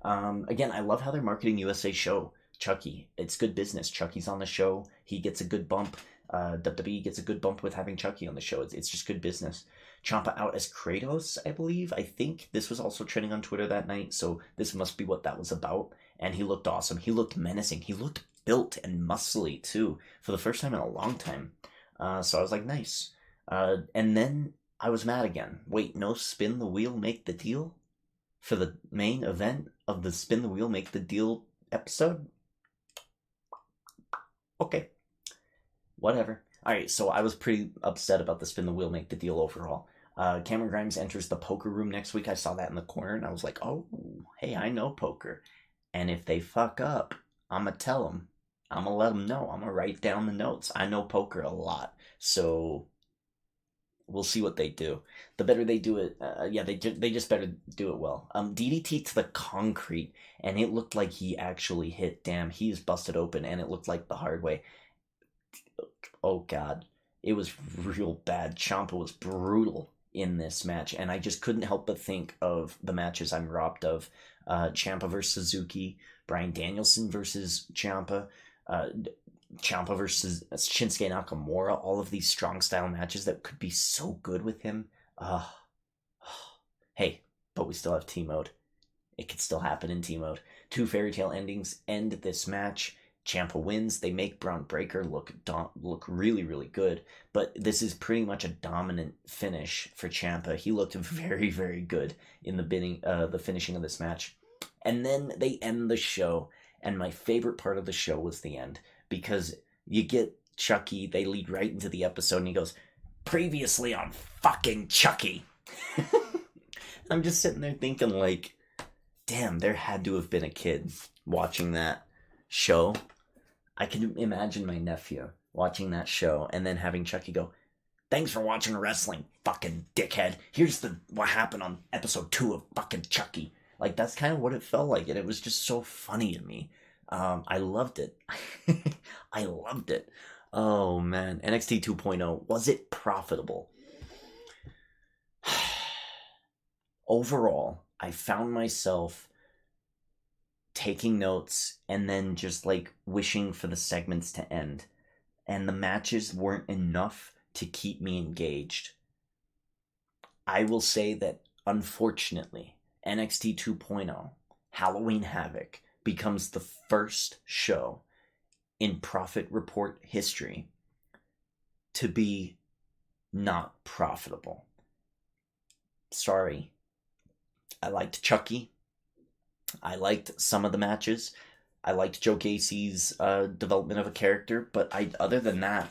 Again, I love how they're marketing USA show. Chucky, it's good business. Chucky's on the show. He gets a good bump. WWE gets a good bump with having Chucky on the show. It's just good business. Ciampa out as Kratos, I believe. I think this was also trending on Twitter that night, so this must be what that was about. And he looked awesome. He looked menacing. He looked built and muscly too, for the first time in a long time. So I was like, nice. And then I was mad again. Wait, no spin the wheel, make the deal? For the main event of the Spin the Wheel, Make the Deal episode? Okay. Whatever. Alright, so I was pretty upset about the Spin the Wheel, Make the Deal overall. Cameron Grimes enters the poker room next week. I saw that in the corner, and I was like, oh, hey, I know poker. And if they fuck up, I'm going to tell them. I'm going to let them know. I'm going to write down the notes. I know poker a lot. So we'll see what they do. The better they do it, they just better do it well. DDT to the concrete, and it looked like he actually hit. Damn, he's busted open, and it looked like the hard way. Oh God, it was real bad. Ciampa was brutal in this match, and I just couldn't help but think of the matches I'm robbed of. Ciampa versus Suzuki, Bryan Danielson versus Ciampa, Ciampa versus Shinsuke Nakamura, all of these strong style matches that could be so good with him. Hey, but we still have T-Mode. It could still happen in T-Mode. 2 fairy tale endings end this match. Ciampa wins. They make Braun Breaker look really, really good. But this is pretty much a dominant finish for Ciampa. He looked very, very good in the finishing of this match. And then they end the show. And my favorite part of the show was the end. Because you get Chucky, they lead right into the episode, and he goes, previously on fucking Chucky. I'm just sitting there thinking, like, damn, there had to have been a kid watching that show. I can imagine my nephew watching that show and then having Chucky go, thanks for watching wrestling, fucking dickhead. Here's what happened on episode 2 of fucking Chucky. Like, that's kind of what it felt like, and it was just so funny to me. I loved it. I loved it. Oh, man. NXT 2.0, was it profitable? Overall, I found myself taking notes and then just like wishing for the segments to end, and the matches weren't enough to keep me engaged. I will say that unfortunately NXT 2.0 Halloween Havoc becomes the first show in Profit Report history to be not profitable. Sorry. I liked Chucky. I liked some of the matches. I liked Joe Gacy's development of a character, but other than that,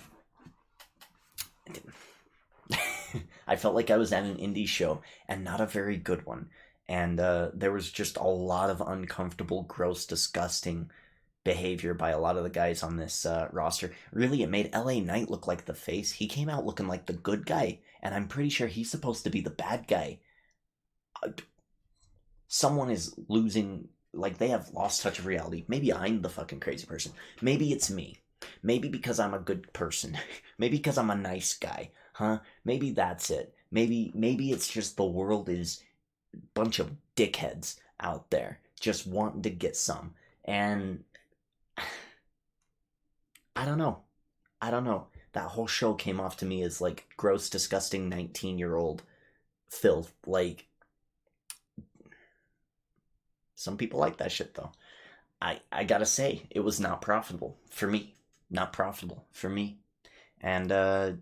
I felt like I was at an indie show, and not a very good one. And there was just a lot of uncomfortable, gross, disgusting behavior by a lot of the guys on this roster. Really, it made LA Knight look like the face. He came out looking like the good guy, and I'm pretty sure he's supposed to be the bad guy. Someone is losing, like, they have lost touch of reality. Maybe I'm the fucking crazy person. Maybe it's me. Maybe because I'm a good person. Maybe because I'm a nice guy. Huh? Maybe that's it. Maybe it's just the world is a bunch of dickheads out there just wanting to get some. And I don't know. That whole show came off to me as like gross, disgusting 19-year-old filth. Like, some people like that shit, though. I gotta say, it was not profitable for me. Not profitable for me. And a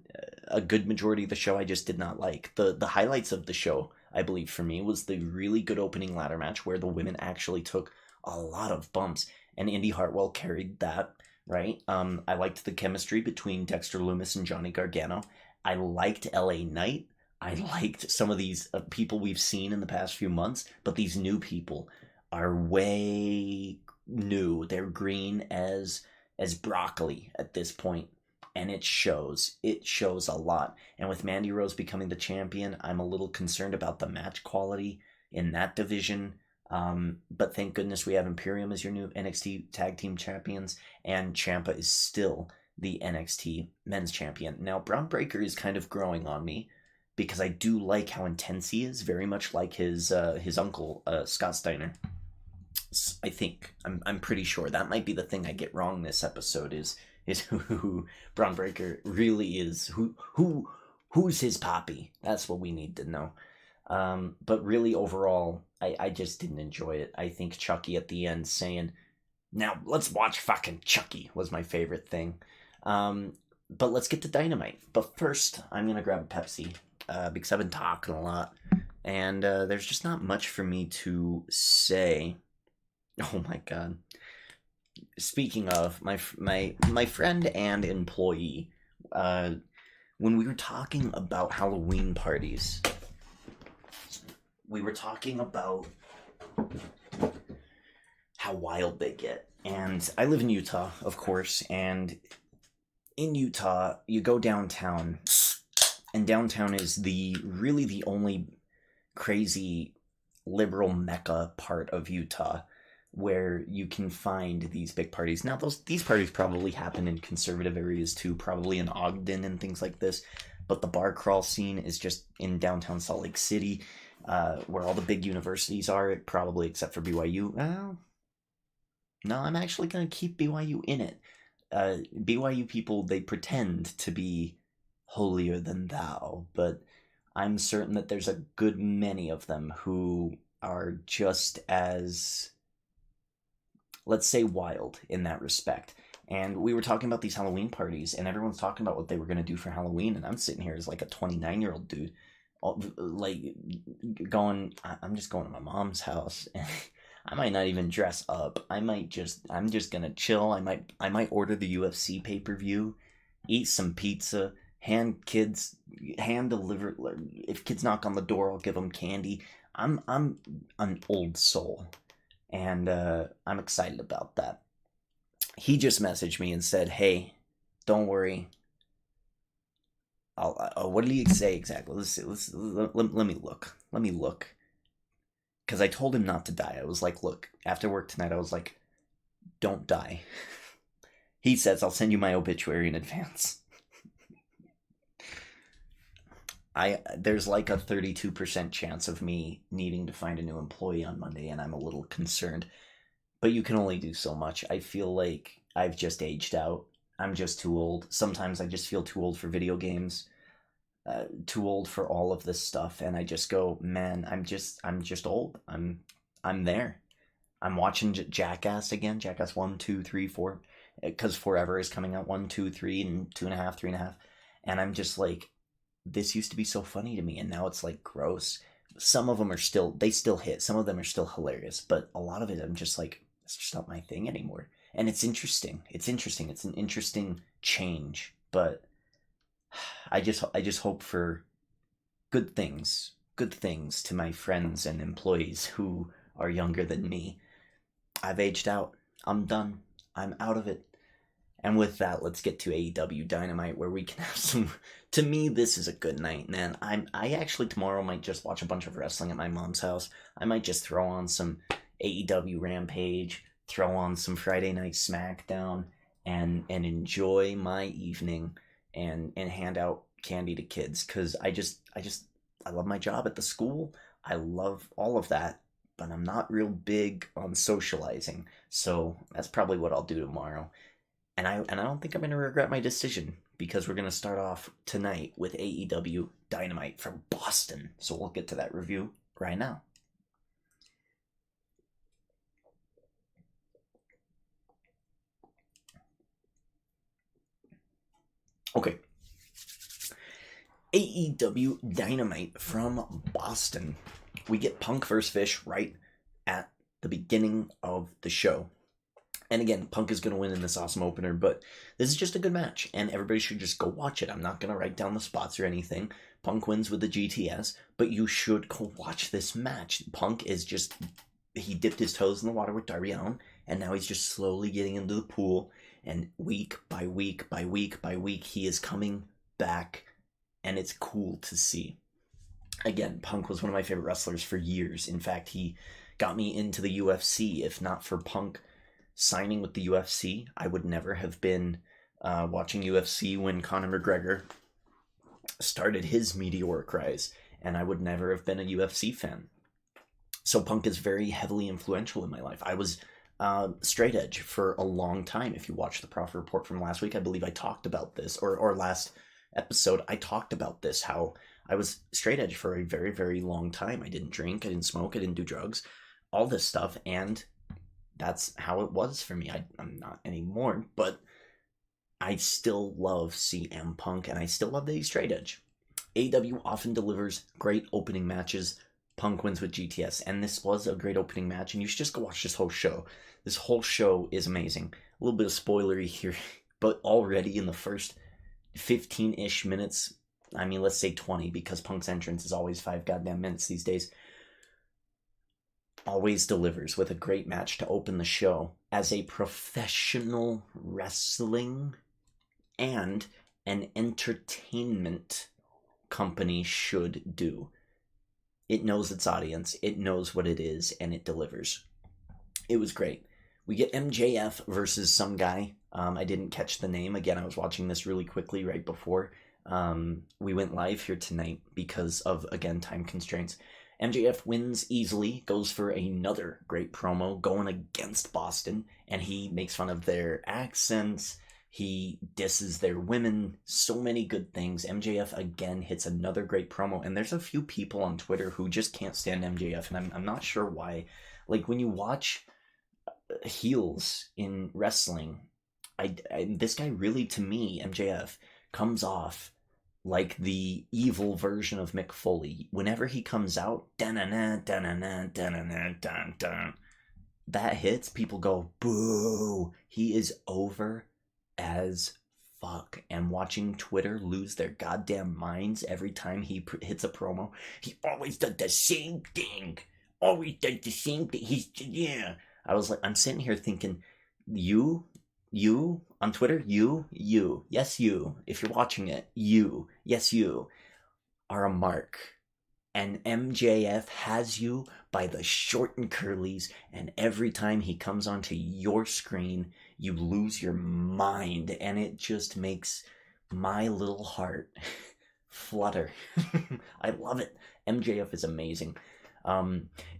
good majority of the show I just did not like. The highlights of the show, I believe, for me, was the really good opening ladder match where the women actually took a lot of bumps. And Indy Hartwell carried that, right? I liked the chemistry between Dexter Lumis and Johnny Gargano. I liked LA Knight. I liked some of these people we've seen in the past few months, but these new people are way new. They're green as broccoli at this point, and it shows. It shows a lot. And with Mandy Rose becoming the champion, I'm a little concerned about the match quality in that division. But thank goodness we have Imperium as your new NXT Tag Team Champions, and Ciampa is still the NXT Men's Champion. Now, Braun Breaker is kind of growing on me, because I do like how intense he is, very much like his uncle, Scott Steiner. I think I'm pretty sure that might be the thing I get wrong this episode is who Braun Breaker really is. Who's his poppy? That's what we need to know. But really, overall, I just didn't enjoy it. I think Chucky at the end saying, "Now let's watch fucking Chucky" was my favorite thing. But let's get to Dynamite. But first, I'm gonna grab a Pepsi because I've been talking a lot, and there's just not much for me to say. Oh my god! Speaking of my friend and employee, when we were talking about Halloween parties, we were talking about how wild they get. And I live in Utah, of course, and in Utah, you go downtown, and downtown is really the only crazy liberal mecca part of Utah where you can find these big parties. Now, these parties probably happen in conservative areas too, probably in Ogden and things like this, but the bar crawl scene is just in downtown Salt Lake City, where all the big universities are, probably except for BYU. Well, no, I'm actually going to keep BYU in it. BYU people, they pretend to be holier than thou, but I'm certain that there's a good many of them who are just as, let's say, wild in that respect. And we were talking about these Halloween parties, and everyone's talking about what they were going to do for Halloween, and I'm sitting here as like a 29-year-old dude, like going, I'm just going to my mom's house, and I might not even dress up. I'm just gonna chill. I might order the UFC pay-per-view, eat some pizza, hand deliver. If kids knock on the door, I'll give them candy. I'm an old soul, and I'm excited about that. He just messaged me and said, "Hey, don't worry. What did he say exactly? Let me look. Let me look." Because I told him not to die. I was like, "Look, after work tonight," I was like, "Don't die." He says, "I'll send you my obituary in advance." There's like a 32% chance of me needing to find a new employee on Monday, and I'm a little concerned. But you can only do so much. I feel like I've just aged out. I'm just too old. Sometimes I just feel too old for video games, too old for all of this stuff, and I just go, man, I'm just old. I'm there. I'm watching Jackass again. Jackass 1, 2, 3, 4, because Forever is coming out 1, 2, 3, and 2.5, 3.5, and I'm just like, this used to be so funny to me, and now it's like gross. Some of them they still hit. Some of them are still hilarious, but a lot of it, I'm just like, it's just not my thing anymore. And it's interesting. It's interesting. It's an interesting change, but I just hope for good things to my friends and employees who are younger than me. I've aged out. I'm done. I'm out of it. And with that, let's get to AEW Dynamite, where we can have some. To me, this is a good night, man. I actually tomorrow might just watch a bunch of wrestling at my mom's house. I might just throw on some AEW Rampage, throw on some Friday Night SmackDown, and enjoy my evening, and hand out candy to kids, because I love my job at the school. I love all of that, but I'm not real big on socializing. So that's probably what I'll do tomorrow. And I don't think I'm going to regret my decision, because we're going to start off tonight with AEW Dynamite from Boston. So we'll get to that review right now. Okay. AEW Dynamite from Boston. We get Punk vs. Fish right at the beginning of the show. And again, Punk is going to win in this awesome opener, but this is just a good match, and everybody should just go watch it. I'm not going to write down the spots or anything. Punk wins with the GTS, but you should go watch this match. Punk is just, he dipped his toes in the water with Darby Allin, and now he's just slowly getting into the pool, and week by week by week by week, he is coming back, and it's cool to see. Again, Punk was one of my favorite wrestlers for years. In fact, he got me into the UFC. If not for Punk signing with the UFC, I would never have been watching UFC when Conor McGregor started his meteoric rise, and I would never have been a UFC fan. So Punk is very heavily influential in my life. I was straight edge for a long time. If you watch the Profit Report from last week, I believe I talked about this, or last episode, I talked about this, how I was straight edge for a very, very long time. I didn't drink, I didn't smoke, I didn't do drugs, all this stuff, and that's how it was for me. I'm not anymore, but I still love CM Punk, and I still love that he's straight edge. AEW often delivers great opening matches. Punk wins with GTS, and this was a great opening match, and you should just go watch this whole show. This whole show is amazing. A little bit of spoilery here, but already in the first 15-ish minutes, I mean, let's say 20, because Punk's entrance is always 5 goddamn minutes these days, always delivers with a great match to open the show as a professional wrestling and an entertainment company should do. It knows its audience, it knows what it is, and it delivers. It was great. We get MJF versus some guy. I didn't catch the name. Again, I was watching this really quickly right before we went live here tonight because of, again, time constraints. MJF wins easily, goes for another great promo going against Boston, and he makes fun of their accents. He disses their women, so many good things. MJF again hits another great promo, and there's a few people on Twitter who just can't stand MJF, and I'm not sure why. Like, when you watch heels in wrestling, this guy really, to me, MJF, comes off like the evil version of Mick Foley. Whenever he comes out, da-na-na, da-na-na, da-na-na, dun-dun, that hits, people go, boo! He is over as fuck. And watching Twitter lose their goddamn minds every time he hits a promo. He always does the same thing. Always does the same thing. Yeah. I was like, I'm sitting here thinking, you on Twitter, yes, you, if you're watching it, yes, you are a mark. And MJF has you by the short and curlies, and every time he comes onto your screen, you lose your mind, and it just makes my little heart flutter. I love it. MJF is amazing.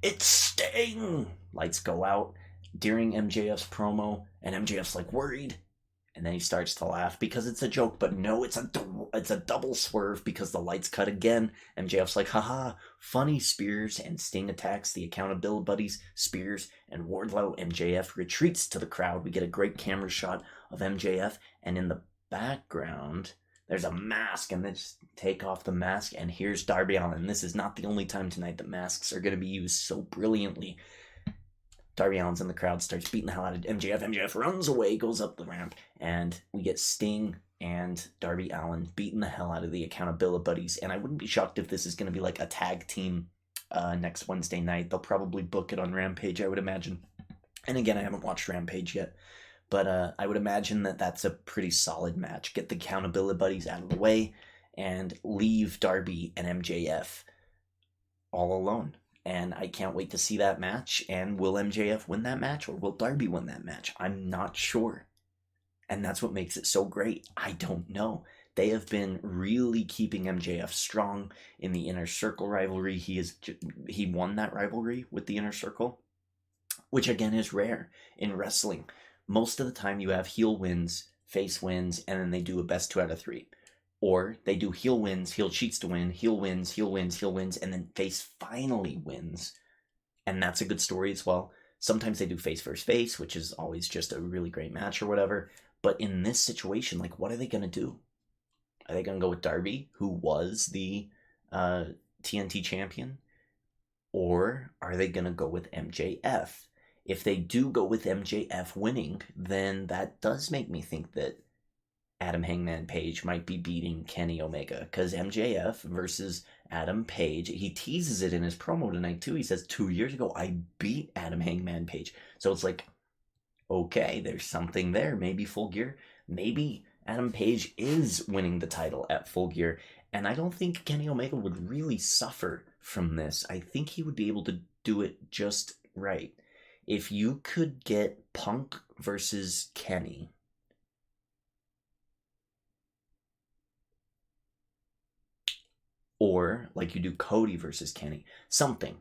It's Sting! Lights go out during MJF's promo, and MJF's like worried, and then he starts to laugh because it's a joke, but no, it's a double swerve because the lights cut again. MJF's like, haha, funny, Spears, and Sting attacks the Accountability Buddies, Spears, and Wardlow. MJF retreats to the crowd. We get a great camera shot of MJF, and in the background, there's a mask, and they just take off the mask, and here's Darby Allin. This is not the only time tonight that masks are going to be used so brilliantly. Darby Allin's in the crowd, starts beating the hell out of MJF. MJF runs away, goes up the ramp, and we get Sting and Darby Allin beating the hell out of the Accountability Buddies. And I wouldn't be shocked if this is going to be like a tag team next Wednesday night. They'll probably book it on Rampage, I would imagine. And again, I haven't watched Rampage yet, but I would imagine that that's a pretty solid match. Get the Accountability Buddies out of the way and leave Darby and MJF all alone. And I can't wait to see that match. And will MJF win that match, or will Darby win that match? I'm not sure. And that's what makes it so great. I don't know. They have been really keeping MJF strong in the Inner Circle rivalry. He won that rivalry with the Inner Circle, which again is rare in wrestling. Most of the time you have heel wins, face wins, and then they do a best 2 out of 3. Or they do heel wins, heel cheats to win, heel wins, heel wins, heel wins, and then face finally wins. And that's a good story as well. Sometimes they do face versus face, which is always just a really great match or whatever. But in this situation, like, what are they going to do? Are they going to go with Darby, who was the TNT champion? Or are they going to go with MJF? If they do go with MJF winning, then that does make me think that Adam Hangman Page might be beating Kenny Omega, because MJF versus Adam Page, he teases it in his promo tonight too. He says 2 years ago I beat Adam Hangman Page. So it's like, okay, there's something there. Maybe Full Gear, maybe Adam Page is winning the title at Full Gear, and I don't think Kenny Omega would really suffer from this. I think he would be able to do it just right. If you could get Punk versus Kenny, or like you do Cody versus Kenny, something,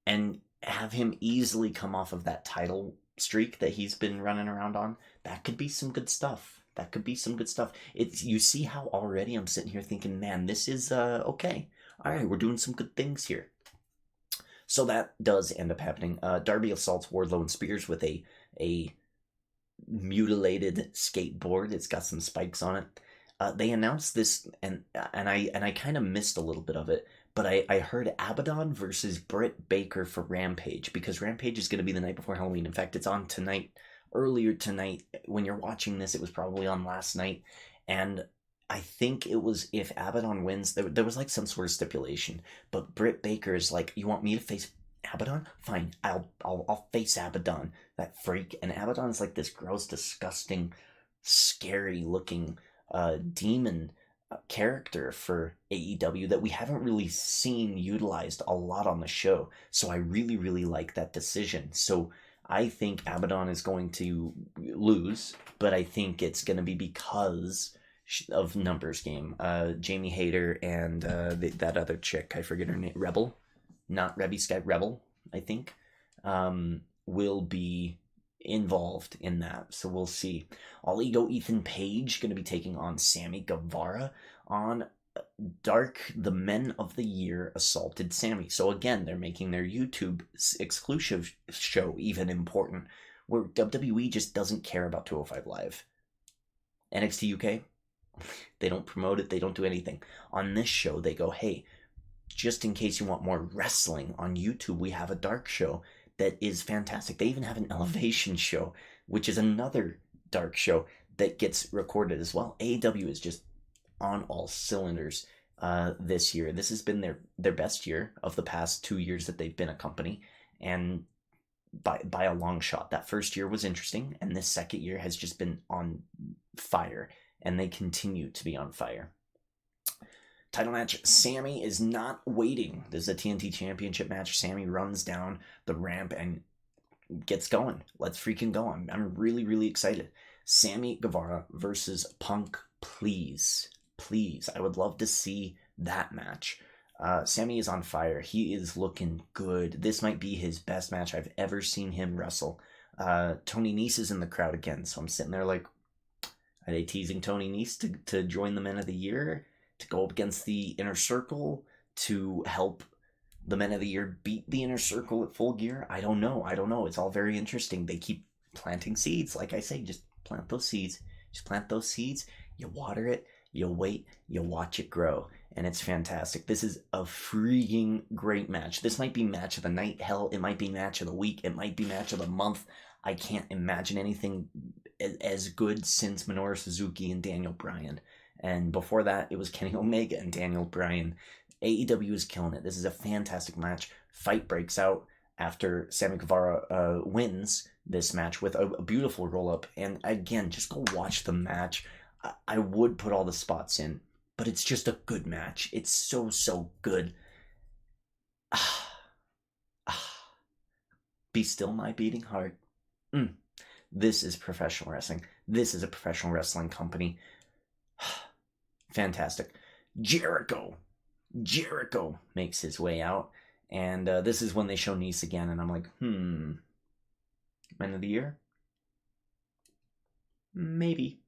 and have him easily come off of that title streak that he's been running around on. That could be some good stuff. That could be some good stuff. It's, you see how already I'm sitting here thinking, man, this is okay. All right, we're doing some good things here. So that does end up happening. Darby assaults Wardlow and Spears with a mutilated skateboard. It's got some spikes on it. They announced this, and I kind of missed a little bit of it, but I heard Abaddon versus Britt Baker for Rampage, because Rampage is going to be the night before Halloween. In fact, it's on tonight. Earlier tonight, when you're watching this, it was probably on last night, and I think it was, if Abaddon wins, there was like some sort of stipulation, but Britt Baker is like, you want me to face Abaddon? Fine, I'll face Abaddon, that freak. And Abaddon is like this gross, disgusting, scary looking demon character for AEW that we haven't really seen utilized a lot on the show. So I really, really like that decision. So I think Abaddon is going to lose, but I think it's going to be because of numbers game. Jamie Hayter and that other chick, I forget her name, Rebel, not Rebby Sky, Rebel, I think, will be involved in that. So we'll see. All Ego Ethan Page going to be taking on Sammy Guevara on Dark. The Men of the Year assaulted Sammy. So again, they're making their YouTube exclusive show even important, where WWE just doesn't care about 205 Live. NXT UK, they don't promote it, they don't do anything. On this show, they go, hey, just in case you want more wrestling on YouTube, we have a dark show that is fantastic. They even have an Elevation show, which is another dark show that gets recorded as well. AEW is just on all cylinders this year. This has been their best year of the past 2 years that they've been a company, and by a long shot. That first year was interesting, and this second year has just been on fire, and they continue to be on fire. Title match, Sammy is not waiting. This is a TNT Championship match. Sammy runs down the ramp and gets going. Let's freaking go. I'm really, really excited. Sammy Guevara versus Punk, please. Please. I would love to see that match. Sammy is on fire. He is looking good. This might be his best match I've ever seen him wrestle. Tony Nese is in the crowd again, so I'm sitting there like, are they teasing Tony Nese to join the Men of the Year, to go up against the Inner Circle, to help the Men of the Year beat the Inner Circle at Full Gear? I don't know. It's all very interesting. They keep planting seeds. Like I say, just plant those seeds. Just plant those seeds. You water it. You wait. You watch it grow. And it's fantastic. This is a freaking great match. This might be match of the night. Hell, it might be match of the week. It might be match of the month. I can't imagine anything as good since Minoru Suzuki and Daniel Bryan. And before that, it was Kenny Omega and Daniel Bryan. AEW is killing it. This is a fantastic match. Fight breaks out after Sammy Guevara wins this match with a beautiful roll-up. And again, just go watch the match. I would put all the spots in, but it's just a good match. It's so, so good. Be still my beating heart. This is professional wrestling. This is a professional wrestling company. Fantastic. Jericho makes his way out, and this is when they show Nese again, and I'm like, Men of the Year? Maybe.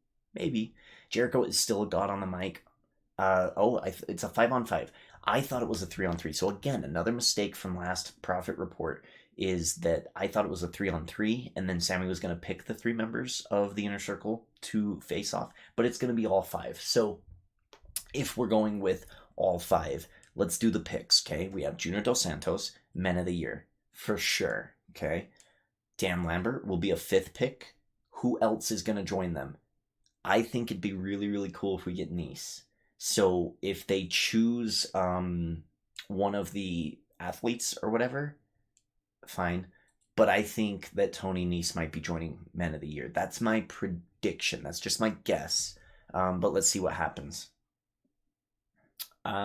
Jericho is still a god on the mic. It's a 5-on-5. I thought it was a 3-on-3. So again, another mistake from last Profit Report is that I thought it was a 3-on-3, and then Sammy was going to pick the 3 members of the Inner Circle to face off, but it's going to be all 5. So if we're going with all 5, let's do the picks, okay? We have Junior Dos Santos, Men of the Year, for sure, okay? Dan Lambert will be a 5th pick. Who else is going to join them? I think it'd be really, really cool if we get Nese. So if they choose one of the athletes or whatever, fine. But I think that Tony Nese might be joining Men of the Year. That's my prediction. That's just my guess. But let's see what happens.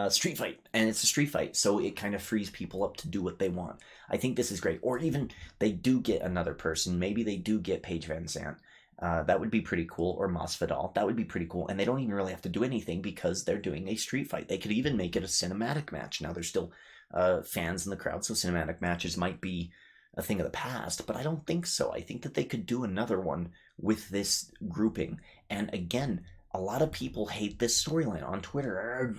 Street fight. And it's a street fight, so it kind of frees people up to do what they want. I think this is great. Or even they do get another person. Maybe they do get Paige Van Zandt. That would be pretty cool. Or Masvidal. That would be pretty cool. And they don't even really have to do anything because they're doing a street fight. They could even make it a cinematic match. Now, they're still fans in the crowd, so cinematic matches might be a thing of the past, but I don't think so. I think that they could do another one with this grouping. And again, a lot of people hate this storyline on Twitter.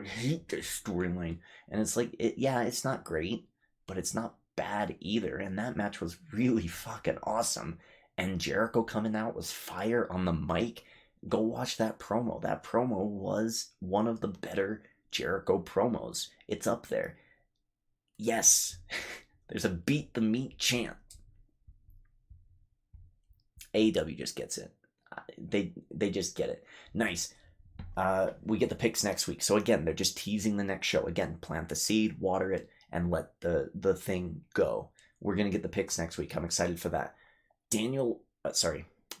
I hate this storyline. And it's like, yeah, it's not great, but it's not bad either. And that match was really fucking awesome. And Jericho coming out was fire on the mic. Go watch that promo. That promo was one of the better Jericho promos. It's up there. Yes, there's a beat the meat chant. AEW just gets it. They just get it. Nice. We get the picks next week. So again, they're just teasing the next show. Again, plant the seed, water it, and let the thing go. We're gonna get the picks next week. I'm excited for that.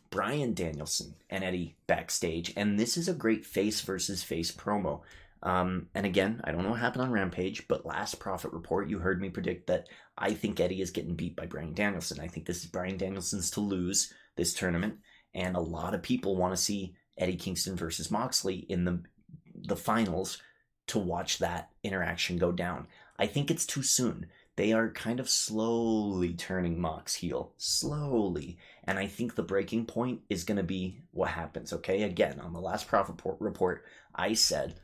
Bryan Danielson and Eddie backstage, and this is a great face versus face promo. And again, I don't know what happened on Rampage, but last Prophet Report, you heard me predict that I think Eddie is getting beat by Bryan Danielson. I think this is Bryan Danielson's to lose this tournament, and a lot of people want to see Eddie Kingston versus Moxley in the finals to watch that interaction go down. I think it's too soon. They are kind of slowly turning Mox heel. Slowly. And I think the breaking point is going to be what happens, okay? Again, on the last Prophet Report, I said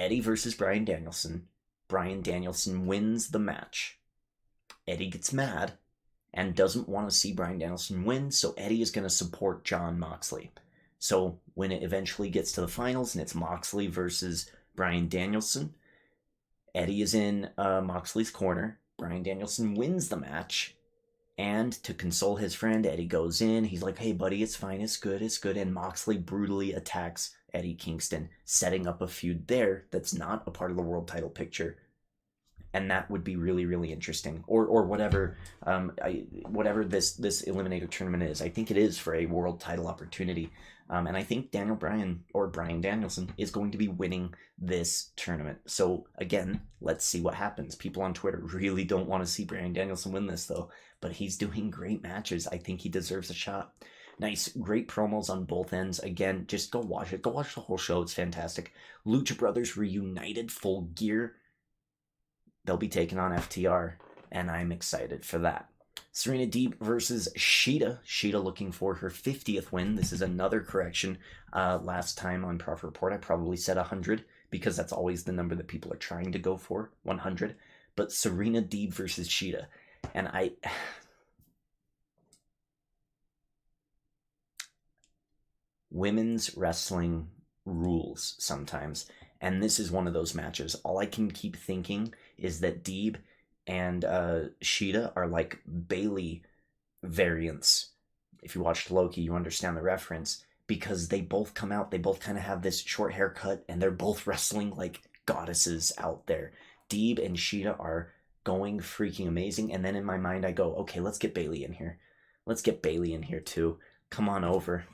Eddie versus Bryan Danielson. Bryan Danielson wins the match. Eddie gets mad and doesn't want to see Bryan Danielson win, so Eddie is going to support Jon Moxley. So when it eventually gets to the finals and it's Moxley versus Bryan Danielson, Eddie is in Moxley's corner. Bryan Danielson wins the match, and to console his friend, Eddie goes in. He's like, hey, buddy, it's fine, it's good, and Moxley brutally attacks Eddie Kingston, setting up a feud there that's not a part of the world title picture. And that would be really, really interesting. Or whatever whatever this Eliminator tournament is. I think it is for a world title opportunity. And I think Bryan Danielson is going to be winning this tournament. So again, let's see what happens. People on Twitter really don't want to see Bryan Danielson win this though, but he's doing great matches. I think he deserves a shot. Nice, great promos on both ends. Again, just go watch it. Go watch the whole show. It's fantastic. Lucha Brothers reunited, full gear. They'll be taking on FTR, and I'm excited for that. Serena Deeb versus Shida. Shida looking for her 50th win. This is another correction. Last time on Prophet Report, I probably said 100, because that's always the number that people are trying to go for, 100. But Serena Deeb versus Shida. And women's wrestling rules sometimes. And this is one of those matches. All I can keep thinking is that Deeb and Shida are like Bayley variants. If you watched Loki, you understand the reference. Because they both come out, they both kind of have this short haircut, and they're both wrestling like goddesses out there. Deeb and Shida are going freaking amazing. And then in my mind, I go, okay, let's get Bayley in here. Let's get Bayley in here too. Come on over.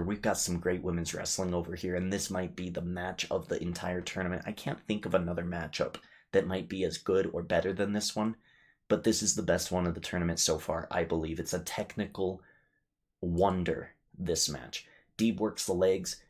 We've got some great women's wrestling over here, and this might be the match of the entire tournament. I can't think of another matchup that might be as good or better than this one, but this is the best one of the tournament so far, I believe. It's a technical wonder, this match. Deeb works the legs,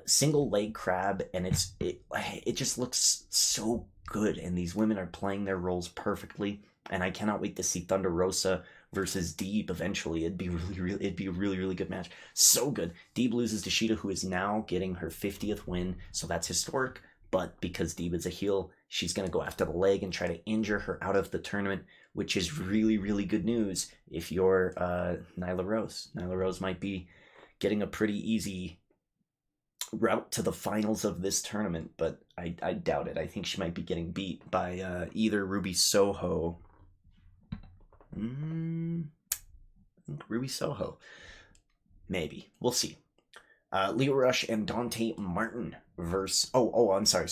single leg crab, and it just looks so good, and these women are playing their roles perfectly, and I cannot wait to see Thunder Rosa versus Deeb eventually. It'd be a really good match. So good. Deeb loses to Shida, who is now getting her 50th win, so that's historic. But because Deeb is a heel, she's going to go after the leg and try to injure her out of the tournament, which is really good news if you're Nyla Rose. Nyla Rose might be getting a pretty easy route to the finals of this tournament, but I doubt it. I think she might be getting beat by either Ruby Soho. I think Ruby Soho. Maybe. We'll see. Leo Rush and Dante Martin versus... I'm sorry.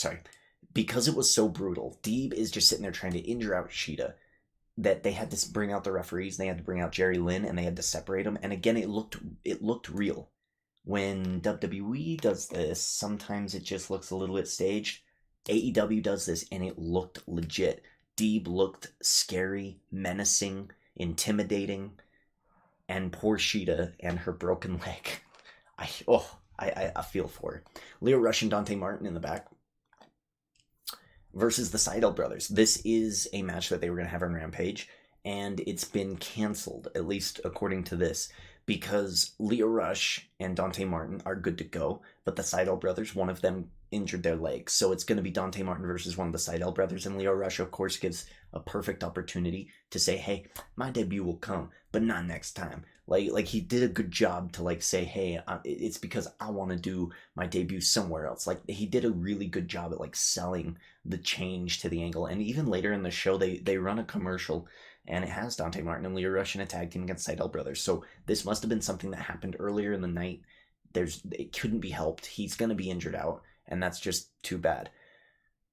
Because it was so brutal, Deeb is just sitting there trying to injure out Shida, that they had to bring out the referees, they had to bring out Jerry Lynn, and they had to separate them. And again, it looked real. When WWE does this, sometimes it just looks a little bit staged. AEW does this, and it looked legit. Deeb looked scary, menacing, intimidating, and poor Shida and her broken leg. I feel for her. Leo Rush and Dante Martin in the back. versus the Seidel brothers. This is a match that they were going to have on Rampage, and it's been canceled, at least according to this, because Leo Rush and Dante Martin are good to go, but the Seidel brothers, one of them injured their legs. So it's going to be Dante Martin versus one of the Seidel brothers, and Leo Rush, of course, gives a perfect opportunity to say, hey, my debut will come, but not next time. Like he did a good job to like say, hey, it's because I want to do my debut somewhere else. Like he did a really good job at like selling the change to the angle. And even later in the show, they run a commercial, and it has Dante Martin and Leo Rush in a tag team against Seidel brothers. So this must have been something that happened earlier in the night. It couldn't be helped. He's going to be injured out, and that's just too bad.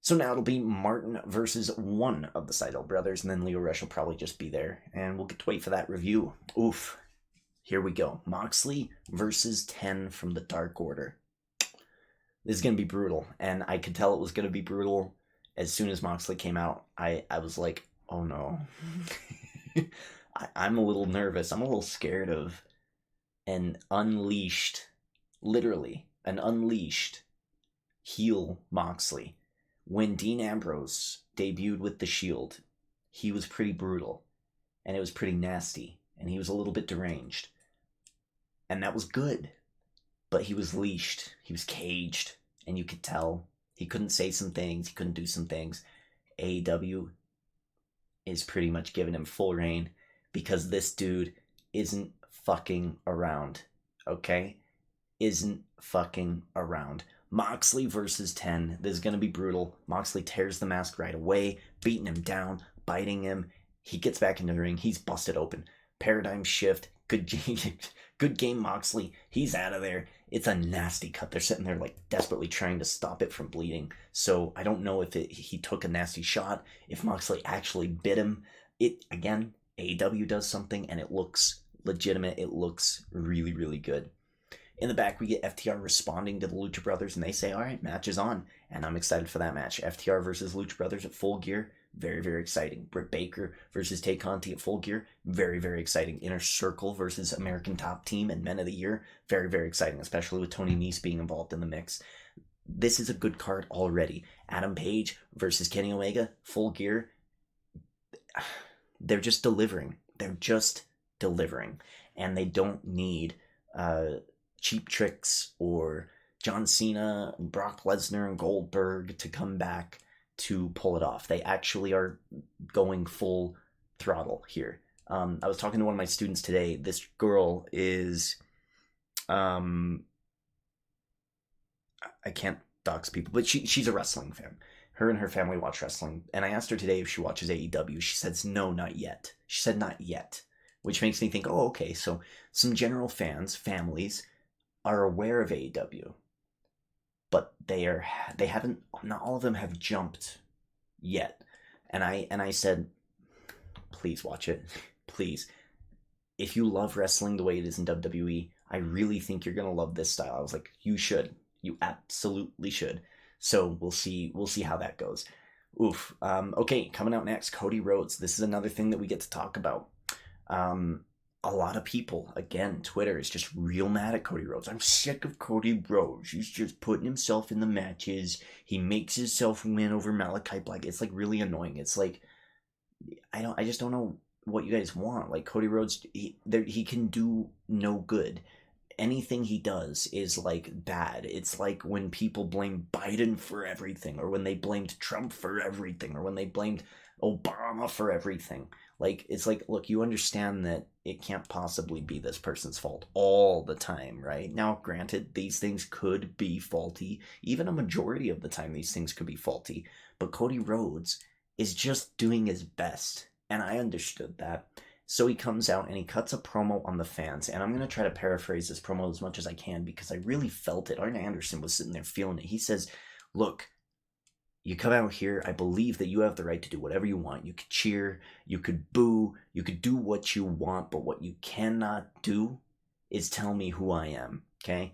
So now it'll be Martin versus one of the Seidel brothers, and then Leo Rush will probably just be there, and we'll get to wait for that review. Oof. Here we go. Moxley versus 10 from the Dark Order. This is going to be brutal, and I could tell it was going to be brutal as soon as Moxley came out. I was like, oh no. I'm a little nervous. I'm a little scared of an unleashed, literally, an unleashed heel Moxley. When Dean Ambrose debuted with the Shield, he was pretty brutal, and it was pretty nasty, and he was a little bit deranged. And that was good, but he was leashed, he was caged, and you could tell he couldn't say some things, he couldn't do some things. AEW is pretty much giving him full reign because this dude isn't fucking around, okay? Isn't fucking around. Moxley versus 10. This is going to be brutal. Moxley tears the mask right away, beating him down, biting him. He gets back into the ring. He's busted open. Paradigm shift. Good game, Moxley. He's out of there. It's a nasty cut. They're sitting there like desperately trying to stop it from bleeding. So I don't know if he took a nasty shot, if Moxley actually bit him. Again, AEW does something and it looks legitimate. It looks really, really good. In the back, we get FTR responding to the Lucha Brothers, and they say, all right, match is on. And I'm excited for that match. FTR versus Lucha Brothers at Full Gear. Very, very exciting. Britt Baker versus Tay Conti at Full Gear. Very, very exciting. Inner Circle versus American Top Team and Men of the Year. Very, very exciting, especially with Tony Nese being involved in the mix. This is a good card already. Adam Page versus Kenny Omega. Full Gear. They're just delivering. They're just delivering. And they don't need Cheap Tricks or John Cena, Brock Lesnar, and Goldberg to come back to pull it off. They actually are going full throttle here. I was talking to one of my students today. This girl is, I can't dox people, but she's a wrestling fan. Her and her family watch wrestling, and I asked her today if she watches AEW. She says no, not yet. She said not yet, which makes me think, oh, okay, so some general families are aware of AEW, but they haven't, not all of them have jumped yet. And I said, please watch it. Please. If you love wrestling the way it is in WWE, I really think you're going to love this style. I was like, you should. You absolutely should. So we'll see how that goes. Oof. Okay, coming out next, Cody Rhodes. This is another thing that we get to talk about. A lot of people, again, Twitter is just real mad at Cody Rhodes. I'm sick of Cody Rhodes. He's just putting himself in the matches. He makes himself win over Malachi Black. It's like really annoying. It's like, I just don't know what you guys want. Like Cody Rhodes, he can do no good. Anything he does is like bad. It's like when people blame Biden for everything, or when they blamed Trump for everything, or when they blamed Obama for everything. Like, it's like, look, you understand that it can't possibly be this person's fault all the time, right? Now, granted, these things could be faulty. Even a majority of the time, these things could be faulty. But Cody Rhodes is just doing his best. And I understood that. So he comes out and he cuts a promo on the fans. And I'm going to try to paraphrase this promo as much as I can because I really felt it. Arn Anderson was sitting there feeling it. He says, look, you come out here, I believe that you have the right to do whatever you want. You could cheer, you could boo, you could do what you want, but what you cannot do is tell me who I am, okay?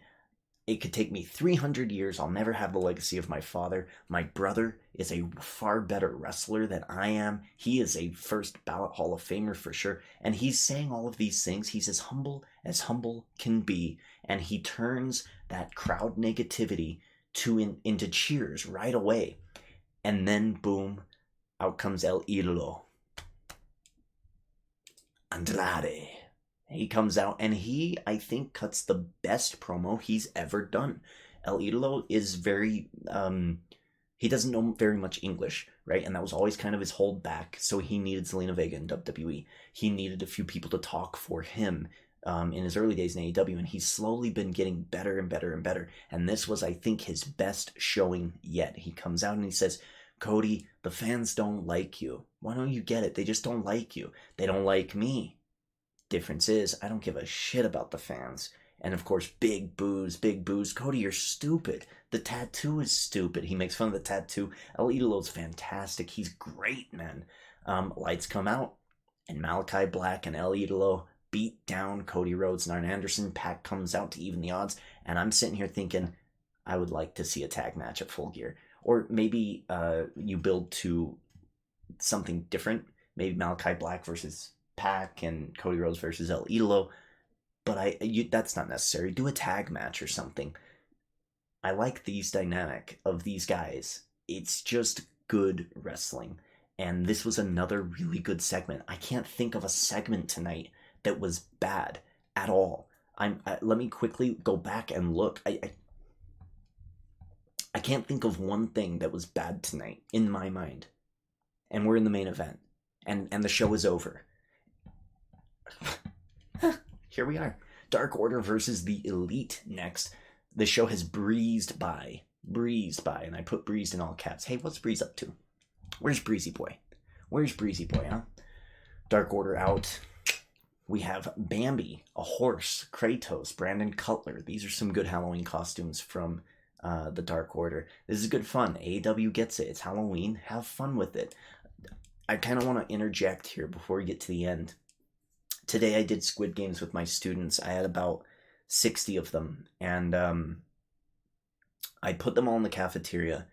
It could take me 300 years. I'll never have the legacy of my father. My brother is a far better wrestler than I am. He is a first ballot Hall of Famer for sure. And he's saying all of these things. He's as humble can be. And he turns that crowd negativity into cheers right away. And then, boom, out comes El Idolo. Andrade. He comes out and he, I think, cuts the best promo he's ever done. El Idolo is very, he doesn't know very much English, right? And that was always kind of his holdback. So he needed Zelina Vega in WWE. He needed a few people to talk for him in his early days in AEW, and he's slowly been getting better and better and better. And this was, I think, his best showing yet. He comes out and he says, Cody, the fans don't like you. Why don't you get it? They just don't like you. They don't like me. Difference is, I don't give a shit about the fans. And of course, big boos, big boos. Cody, you're stupid. The tattoo is stupid. He makes fun of the tattoo. El Idolo's fantastic. He's great, man. Lights come out, and Malachi Black and El Idolo beat down Cody Rhodes and Arn Anderson. Pac comes out to even the odds, and I'm sitting here thinking, I would like to see a tag match at Full Gear. Or maybe you build to something different. Maybe Malachi Black versus Pac and Cody Rhodes versus El Idolo. But that's not necessary. Do a tag match or something. I like these dynamic of these guys. It's just good wrestling. And this was another really good segment. I can't think of a segment tonight that was bad at all. Let me quickly go back and look. I can't think of one thing that was bad tonight in my mind. And we're in the main event. And the show is over. Here we are. Dark Order versus the Elite next. The show has breezed by, and I put breezed in all caps. Hey, what's Breeze up to? Where's Breezy Boy? Huh? Dark Order out. We have Bambi, a horse, Kratos, Brandon Cutler. These are some good Halloween costumes from the Dark Order. This is good fun. AEW gets it. It's Halloween. Have fun with it. I kind of want to interject here before we get to the end. Today I did Squid Games with my students. I had about 60 of them, and I put them all in the cafeteria,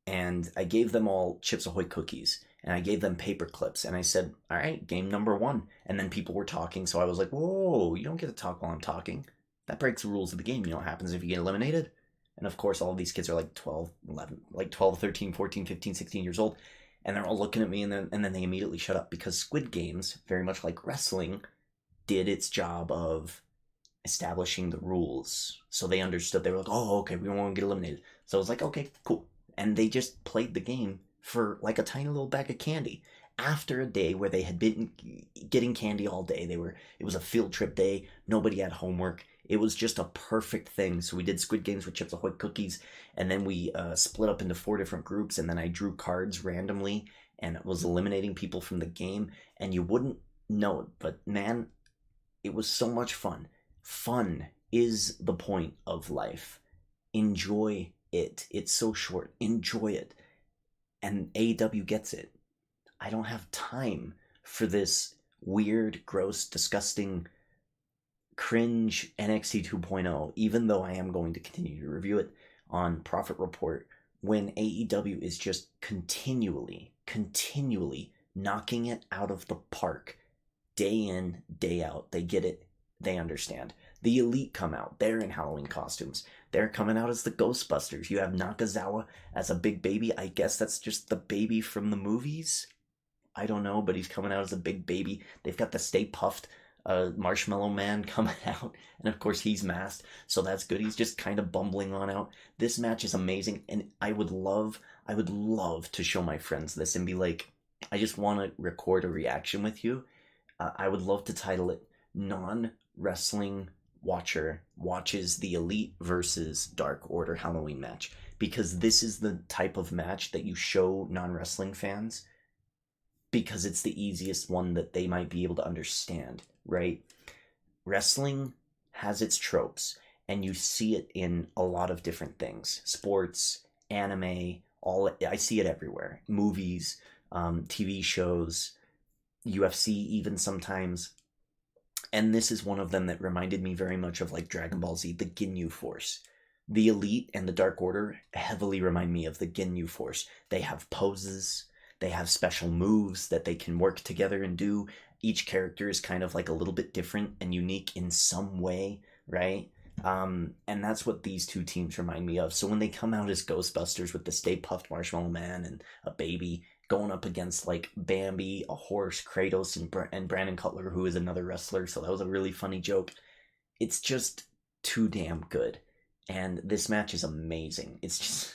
and I gave them all Chips Ahoy cookies, and I gave them paper clips, and I said, all right, game number 1. And then people were talking, so I was like, whoa, you don't get to talk while I'm talking. That breaks the rules of the game. You know what happens if you get eliminated? And of course, all of these kids are like 12, 13, 14, 15, 16 years old. And they're all looking at me, and then they immediately shut up, because Squid Games, very much like wrestling, did its job of establishing the rules. So they understood. They were like, oh, okay, we don't want to get eliminated. So I was like, okay, cool. And they just played the game for like a tiny little bag of candy. After a day where they had been getting candy all day, it was a field trip day. Nobody had homework. It was just a perfect thing. So we did Squid Games with Chips Ahoy cookies, and then we split up into 4 different groups, and then I drew cards randomly and was eliminating people from the game, and you wouldn't know it, but man, it was so much fun. Fun is the point of life. Enjoy it. It's so short. Enjoy it. And AEW gets it. I don't have time for this weird, gross, disgusting, cringe NXT 2.0, even though I am going to continue to review it on Profit Report, when AEW is just continually knocking it out of the park, day in, day out. They get it. They understand. The Elite come out. They're in Halloween costumes. They're coming out as the Ghostbusters. You have Nakazawa as a big baby. I guess that's just the baby from the movies. I don't know, but he's coming out as a big baby. They've got the Stay Puffed Marshmallow Man coming out, and of course he's masked, so that's good. He's just kind of bumbling on out. This match is amazing, and I would love to show my friends this and be like, I just want to record a reaction with you. I would love to title it Non-Wrestling Watcher Watches the Elite versus Dark Order Halloween match, because this is the type of match that you show non-wrestling fans, because it's the easiest one that they might be able to understand, right? Wrestling has its tropes, and you see it in a lot of different things. Sports, anime, I see it everywhere. Movies, TV shows, UFC even sometimes. And this is one of them that reminded me very much of like Dragon Ball Z, the Ginyu Force. The Elite and the Dark Order heavily remind me of the Ginyu Force. They have poses. They have special moves that they can work together and do. Each character is kind of like a little bit different and unique in some way, right? And that's what these two teams remind me of. So when they come out as Ghostbusters with the Stay Puft Marshmallow Man and a baby going up against like Bambi, a horse, Kratos, and Brandon Cutler, who is another wrestler, so that was a really funny joke. It's just too damn good. And this match is amazing. It's just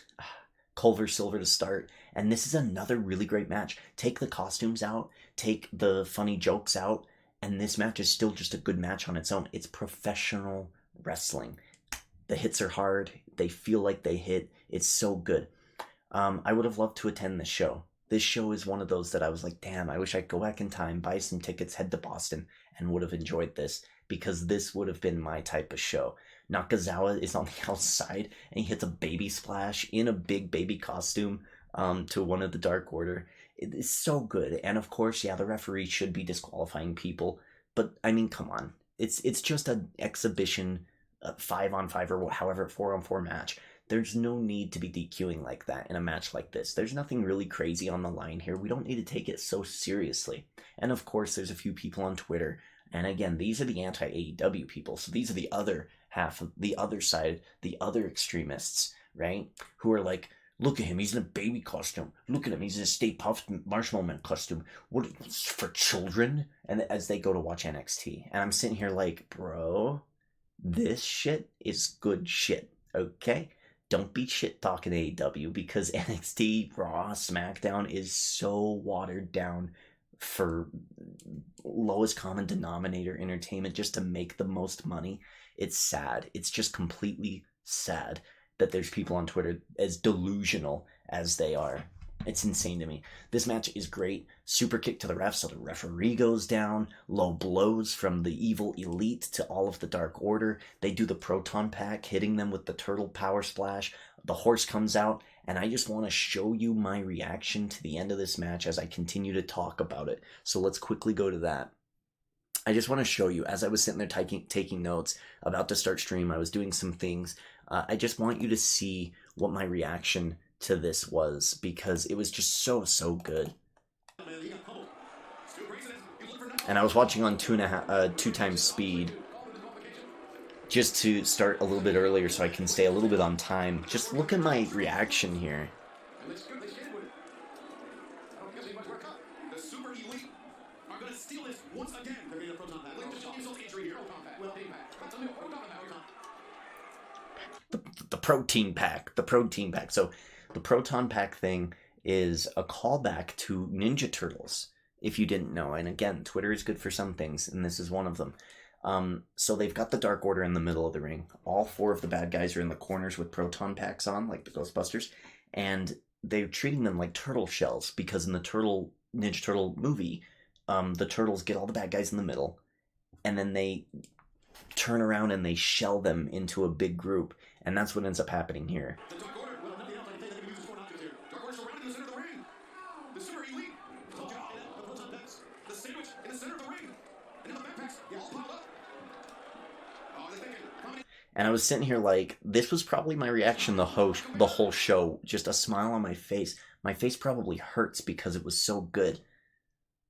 Culver Silver to start. And this is another really great match. Take the costumes out, take the funny jokes out, and this match is still just a good match on its own. It's professional wrestling. The hits are hard. They feel like they hit. It's so good. I would have loved to attend this show. This show is one of those that I was like, damn, I wish I could go back in time, buy some tickets, head to Boston, and would have enjoyed this, because this would have been my type of show. Nakazawa is on the outside, and he hits a baby splash in a big baby costume to one of the Dark Order. It is so good. And of course, yeah, the referee should be disqualifying people, but I mean, come on. It's just an exhibition, 5-on-5 or however, 4-on-4 match. There's no need to be DQing like that in a match like this. There's nothing really crazy on the line here. We don't need to take it so seriously. And of course, there's a few people on Twitter, and again, these are the anti-AEW people, so these are the other half of the other side, the other extremists, right? Who are like, look at him, he's in a baby costume. Look at him, he's in a Stay Puft Marshmallow Man costume. What, for children? And as they go to watch NXT. And I'm sitting here like, bro, this shit is good shit, okay? Don't be shit talking AEW, because NXT, Raw, SmackDown is so watered down for lowest common denominator entertainment just to make the most money. It's sad. It's just completely sad that there's people on Twitter as delusional as they are. It's insane to me. This match is great. Super kick to the ref, so the referee goes down. Low blows from the Evil Elite to all of the Dark Order. They do the Proton Pack, hitting them with the Turtle Power Splash. The horse comes out, and I just want to show you my reaction to the end of this match as I continue to talk about it. So let's quickly go to that. I just want to show you, as I was sitting there taking notes, about to start stream, I was doing some things. I just want you to see what my reaction to this was, because it was just so good. And I was watching on 2 times speed, just to start a little bit earlier so I can stay a little bit on time. Just look at my reaction here. The protein pack. So the Proton Pack thing is a callback to Ninja Turtles, if you didn't know. And again, Twitter is good for some things, and this is one of them. So they've got the Dark Order in the middle of the ring. All 4 of the bad guys are in the corners with Proton Packs on, like the Ghostbusters. And they're treating them like turtle shells, because in the Ninja Turtle movie, the turtles get all the bad guys in the middle, and then they turn around and they shell them into a big group. And that's what ends up happening here. And I was sitting here like, this was probably my reaction the whole show. Just a smile on my face. My face probably hurts because it was so good.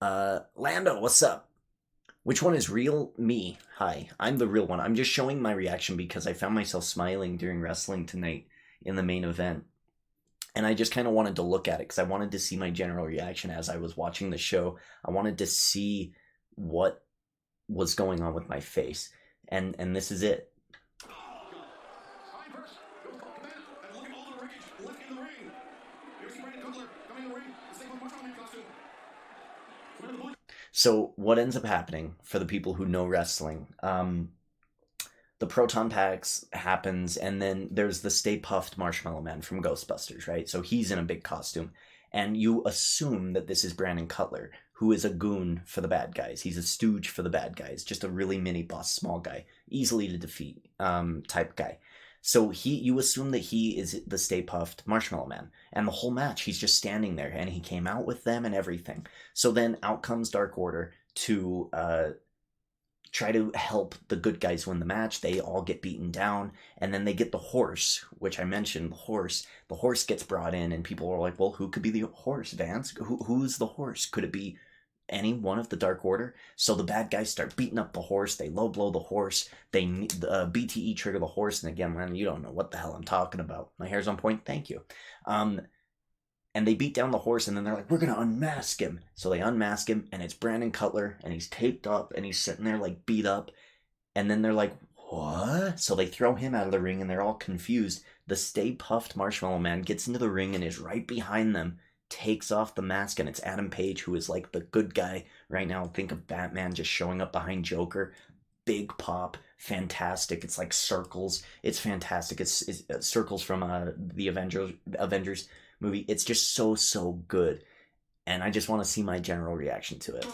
Lando, what's up? Which one is real? Me. Hi, I'm the real one. I'm just showing my reaction because I found myself smiling during wrestling tonight in the main event. And I just kind of wanted to look at it because I wanted to see my general reaction as I was watching the show. I wanted to see what was going on with my face. And this is it. So what ends up happening, for the people who know wrestling, the Proton Packs happens, and then there's the Stay Puft Marshmallow Man from Ghostbusters, right? So he's in a big costume, and you assume that this is Brandon Cutler, who is a goon for the bad guys. He's a stooge for the bad guys, just a really mini boss, small guy, easily to defeat type guy. So you assume that he is the Stay Puft Marshmallow Man. And the whole match, he's just standing there, and he came out with them and everything. So then out comes Dark Order to try to help the good guys win the match. They all get beaten down, and then they get the horse, which I mentioned, the horse. The horse gets brought in, and people are like, well, who could be the horse, Vance? Who's the horse? Could it be any one of the Dark Order. So the bad guys start beating up the horse. They low blow the horse. They BTE trigger the horse. And again, man, you don't know what the hell I'm talking about. My hair's on point. Thank you. And they beat down the horse, and then they're like, we're going to unmask him. So they unmask him, and it's Brandon Cutler, and he's taped up, and he's sitting there, like, beat up. And then they're like, what? So they throw him out of the ring, and they're all confused. The Stay Puffed Marshmallow Man gets into the ring and is right behind them, takes off the mask, and it's Adam Page, who is, like, the good guy right now. Think of Batman just showing up behind Joker. Big pop, fantastic. It's like circles. It's fantastic. It's circles from the Avengers movie. It's just so good, and I just want to see my general reaction to it.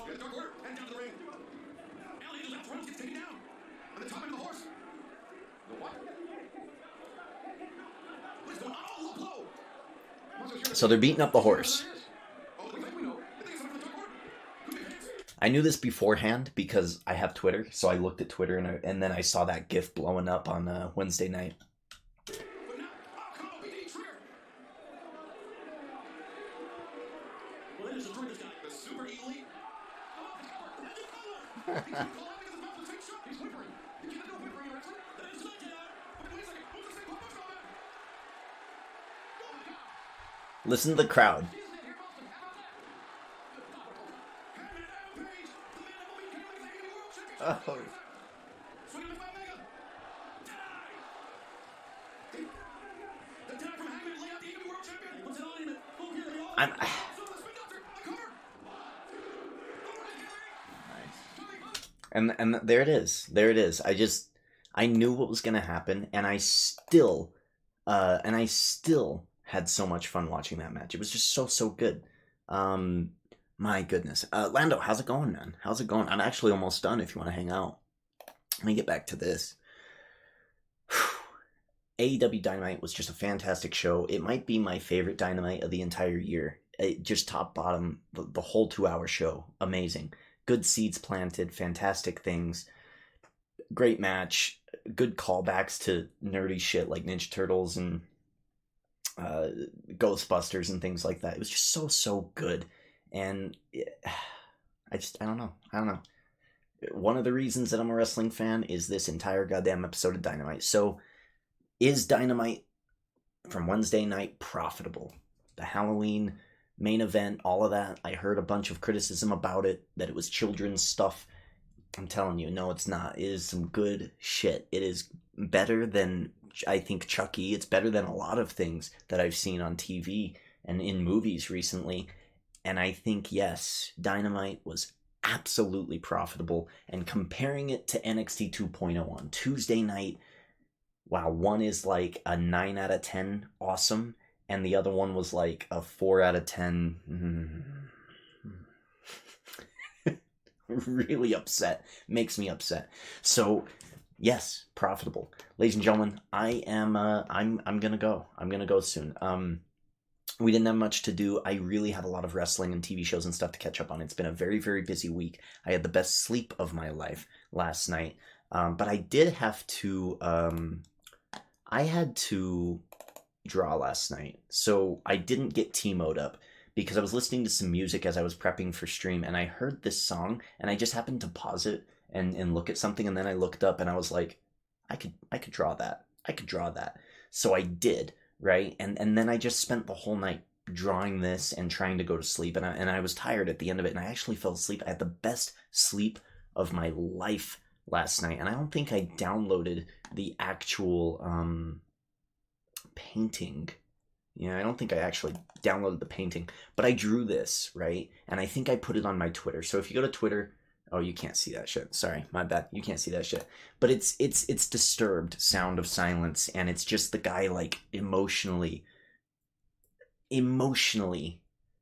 So they're beating up the horse. I knew this beforehand because I have Twitter, so I looked at Twitter and then I saw that GIF blowing up on Wednesday night. Listen to the crowd. Oh. And there it is. There it is. I knew what was gonna happen, and I still had so much fun watching that match. It was just so good. My goodness. Lando, how's it going, man? How's it going? I'm actually almost done if you want to hang out. Let me get back to this. AEW Dynamite was just a fantastic show. It might be my favorite Dynamite of the entire year. It just top bottom, the whole 2-hour show. Amazing. Good seeds planted, fantastic things. Great match. Good callbacks to nerdy shit like Ninja Turtles and Ghostbusters and things like that. It was just so good. And I don't know. One of the reasons that I'm a wrestling fan is this entire goddamn episode of Dynamite. So, is Dynamite from Wednesday night profitable? The Halloween main event, all of that. I heard a bunch of criticism about it, that it was children's stuff. I'm telling you, no, it's not. It is some good shit. It is better than, I think, Chucky. It's better than a lot of things that I've seen on TV and in movies recently. And I think, yes, Dynamite was absolutely profitable. And comparing it to NXT 2.0 on Tuesday night, wow, one is like a 9 out of 10 awesome, and the other one was like a 4 out of 10 really upset. Makes me upset. So, yes, profitable. Ladies and gentlemen, I'm gonna go. I'm gonna go soon. We didn't have much to do. I really have a lot of wrestling and TV shows and stuff to catch up on. It's been a very, very busy week. I had the best sleep of my life last night. But I did have to, I had to draw last night. So I didn't get T-mode up because I was listening to some music as I was prepping for stream, and I heard this song, and I just happened to pause it and look at something, and then I looked up and I was like, I could draw that. I could draw that. So I did. Right, and then I just spent the whole night drawing this and trying to go to sleep, and I was tired at the end of it, and I actually fell asleep. I had the best sleep of my life last night, and I don't think I downloaded the actual painting. Yeah, I don't think I actually downloaded the painting, but I drew this, right, and I think I put it on my Twitter. So if you go to Twitter, oh, you can't see that shit. Sorry, my bad. You can't see that shit. But it's Disturbed, Sound of Silence, and it's just the guy like emotionally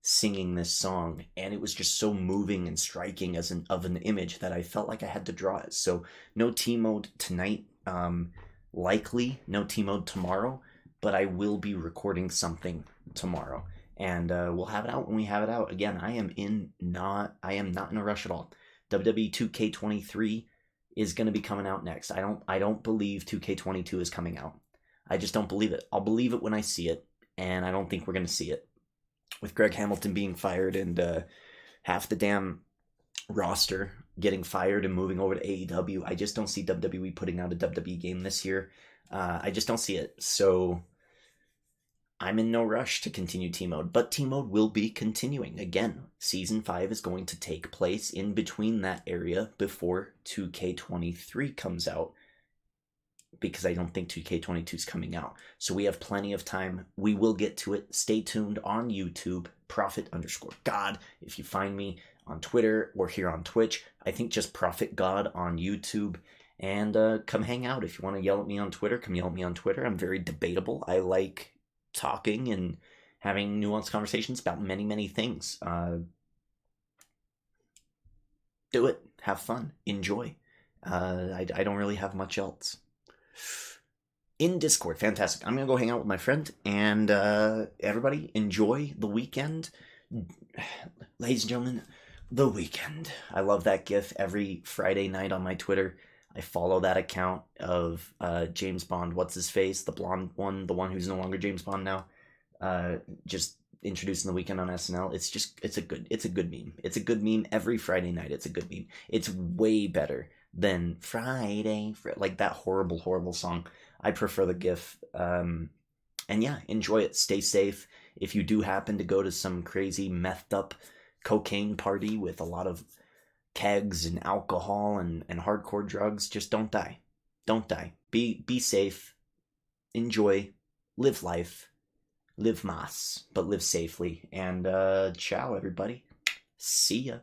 singing this song, and it was just so moving and striking as an image that I felt like I had to draw it. So no T-mode tonight, likely no T-mode tomorrow, but I will be recording something tomorrow, and we'll have it out when we have it out. Again, I am not in a rush at all. WWE 2K23 is going to be coming out next. I don't believe 2K22 is coming out. I just don't believe it. I'll believe it when I see it, and I don't think we're going to see it. With Greg Hamilton being fired and half the damn roster getting fired and moving over to AEW. I just don't see WWE putting out a WWE game this year. I just don't see it. So I'm in no rush to continue T-Mode, but T-Mode will be continuing. Again, Season 5 is going to take place in between that area before 2K23 comes out, because I don't think 2K22 is coming out. So we have plenty of time. We will get to it. Stay tuned on YouTube, Prophet_God. If you find me on Twitter or here on Twitch, I think just Prophet God on YouTube. And come hang out. If you want to yell at me on Twitter, come yell at me on Twitter. I'm very debatable. I like talking and having nuanced conversations about many, many things. Do it. Have fun. Enjoy. I don't really have much else. In Discord, fantastic. I'm gonna go hang out with my friend, and everybody enjoy the weekend. Ladies and gentlemen, the weekend. I love that gif every Friday night on my Twitter. I follow that account of James Bond, what's his face, the blonde one, the one who's no longer James Bond now, just introducing the weekend on SNL. It's a good meme. It's a good meme every Friday night. It's a good meme. It's way better than Friday, like that horrible song. I prefer the GIF. And yeah, enjoy it. Stay safe. If you do happen to go to some crazy methed up cocaine party with a lot of kegs and alcohol and hardcore drugs, just don't die. Don't die. Be safe. Enjoy. Live life. Live mas, but live safely. And ciao, everybody. See ya.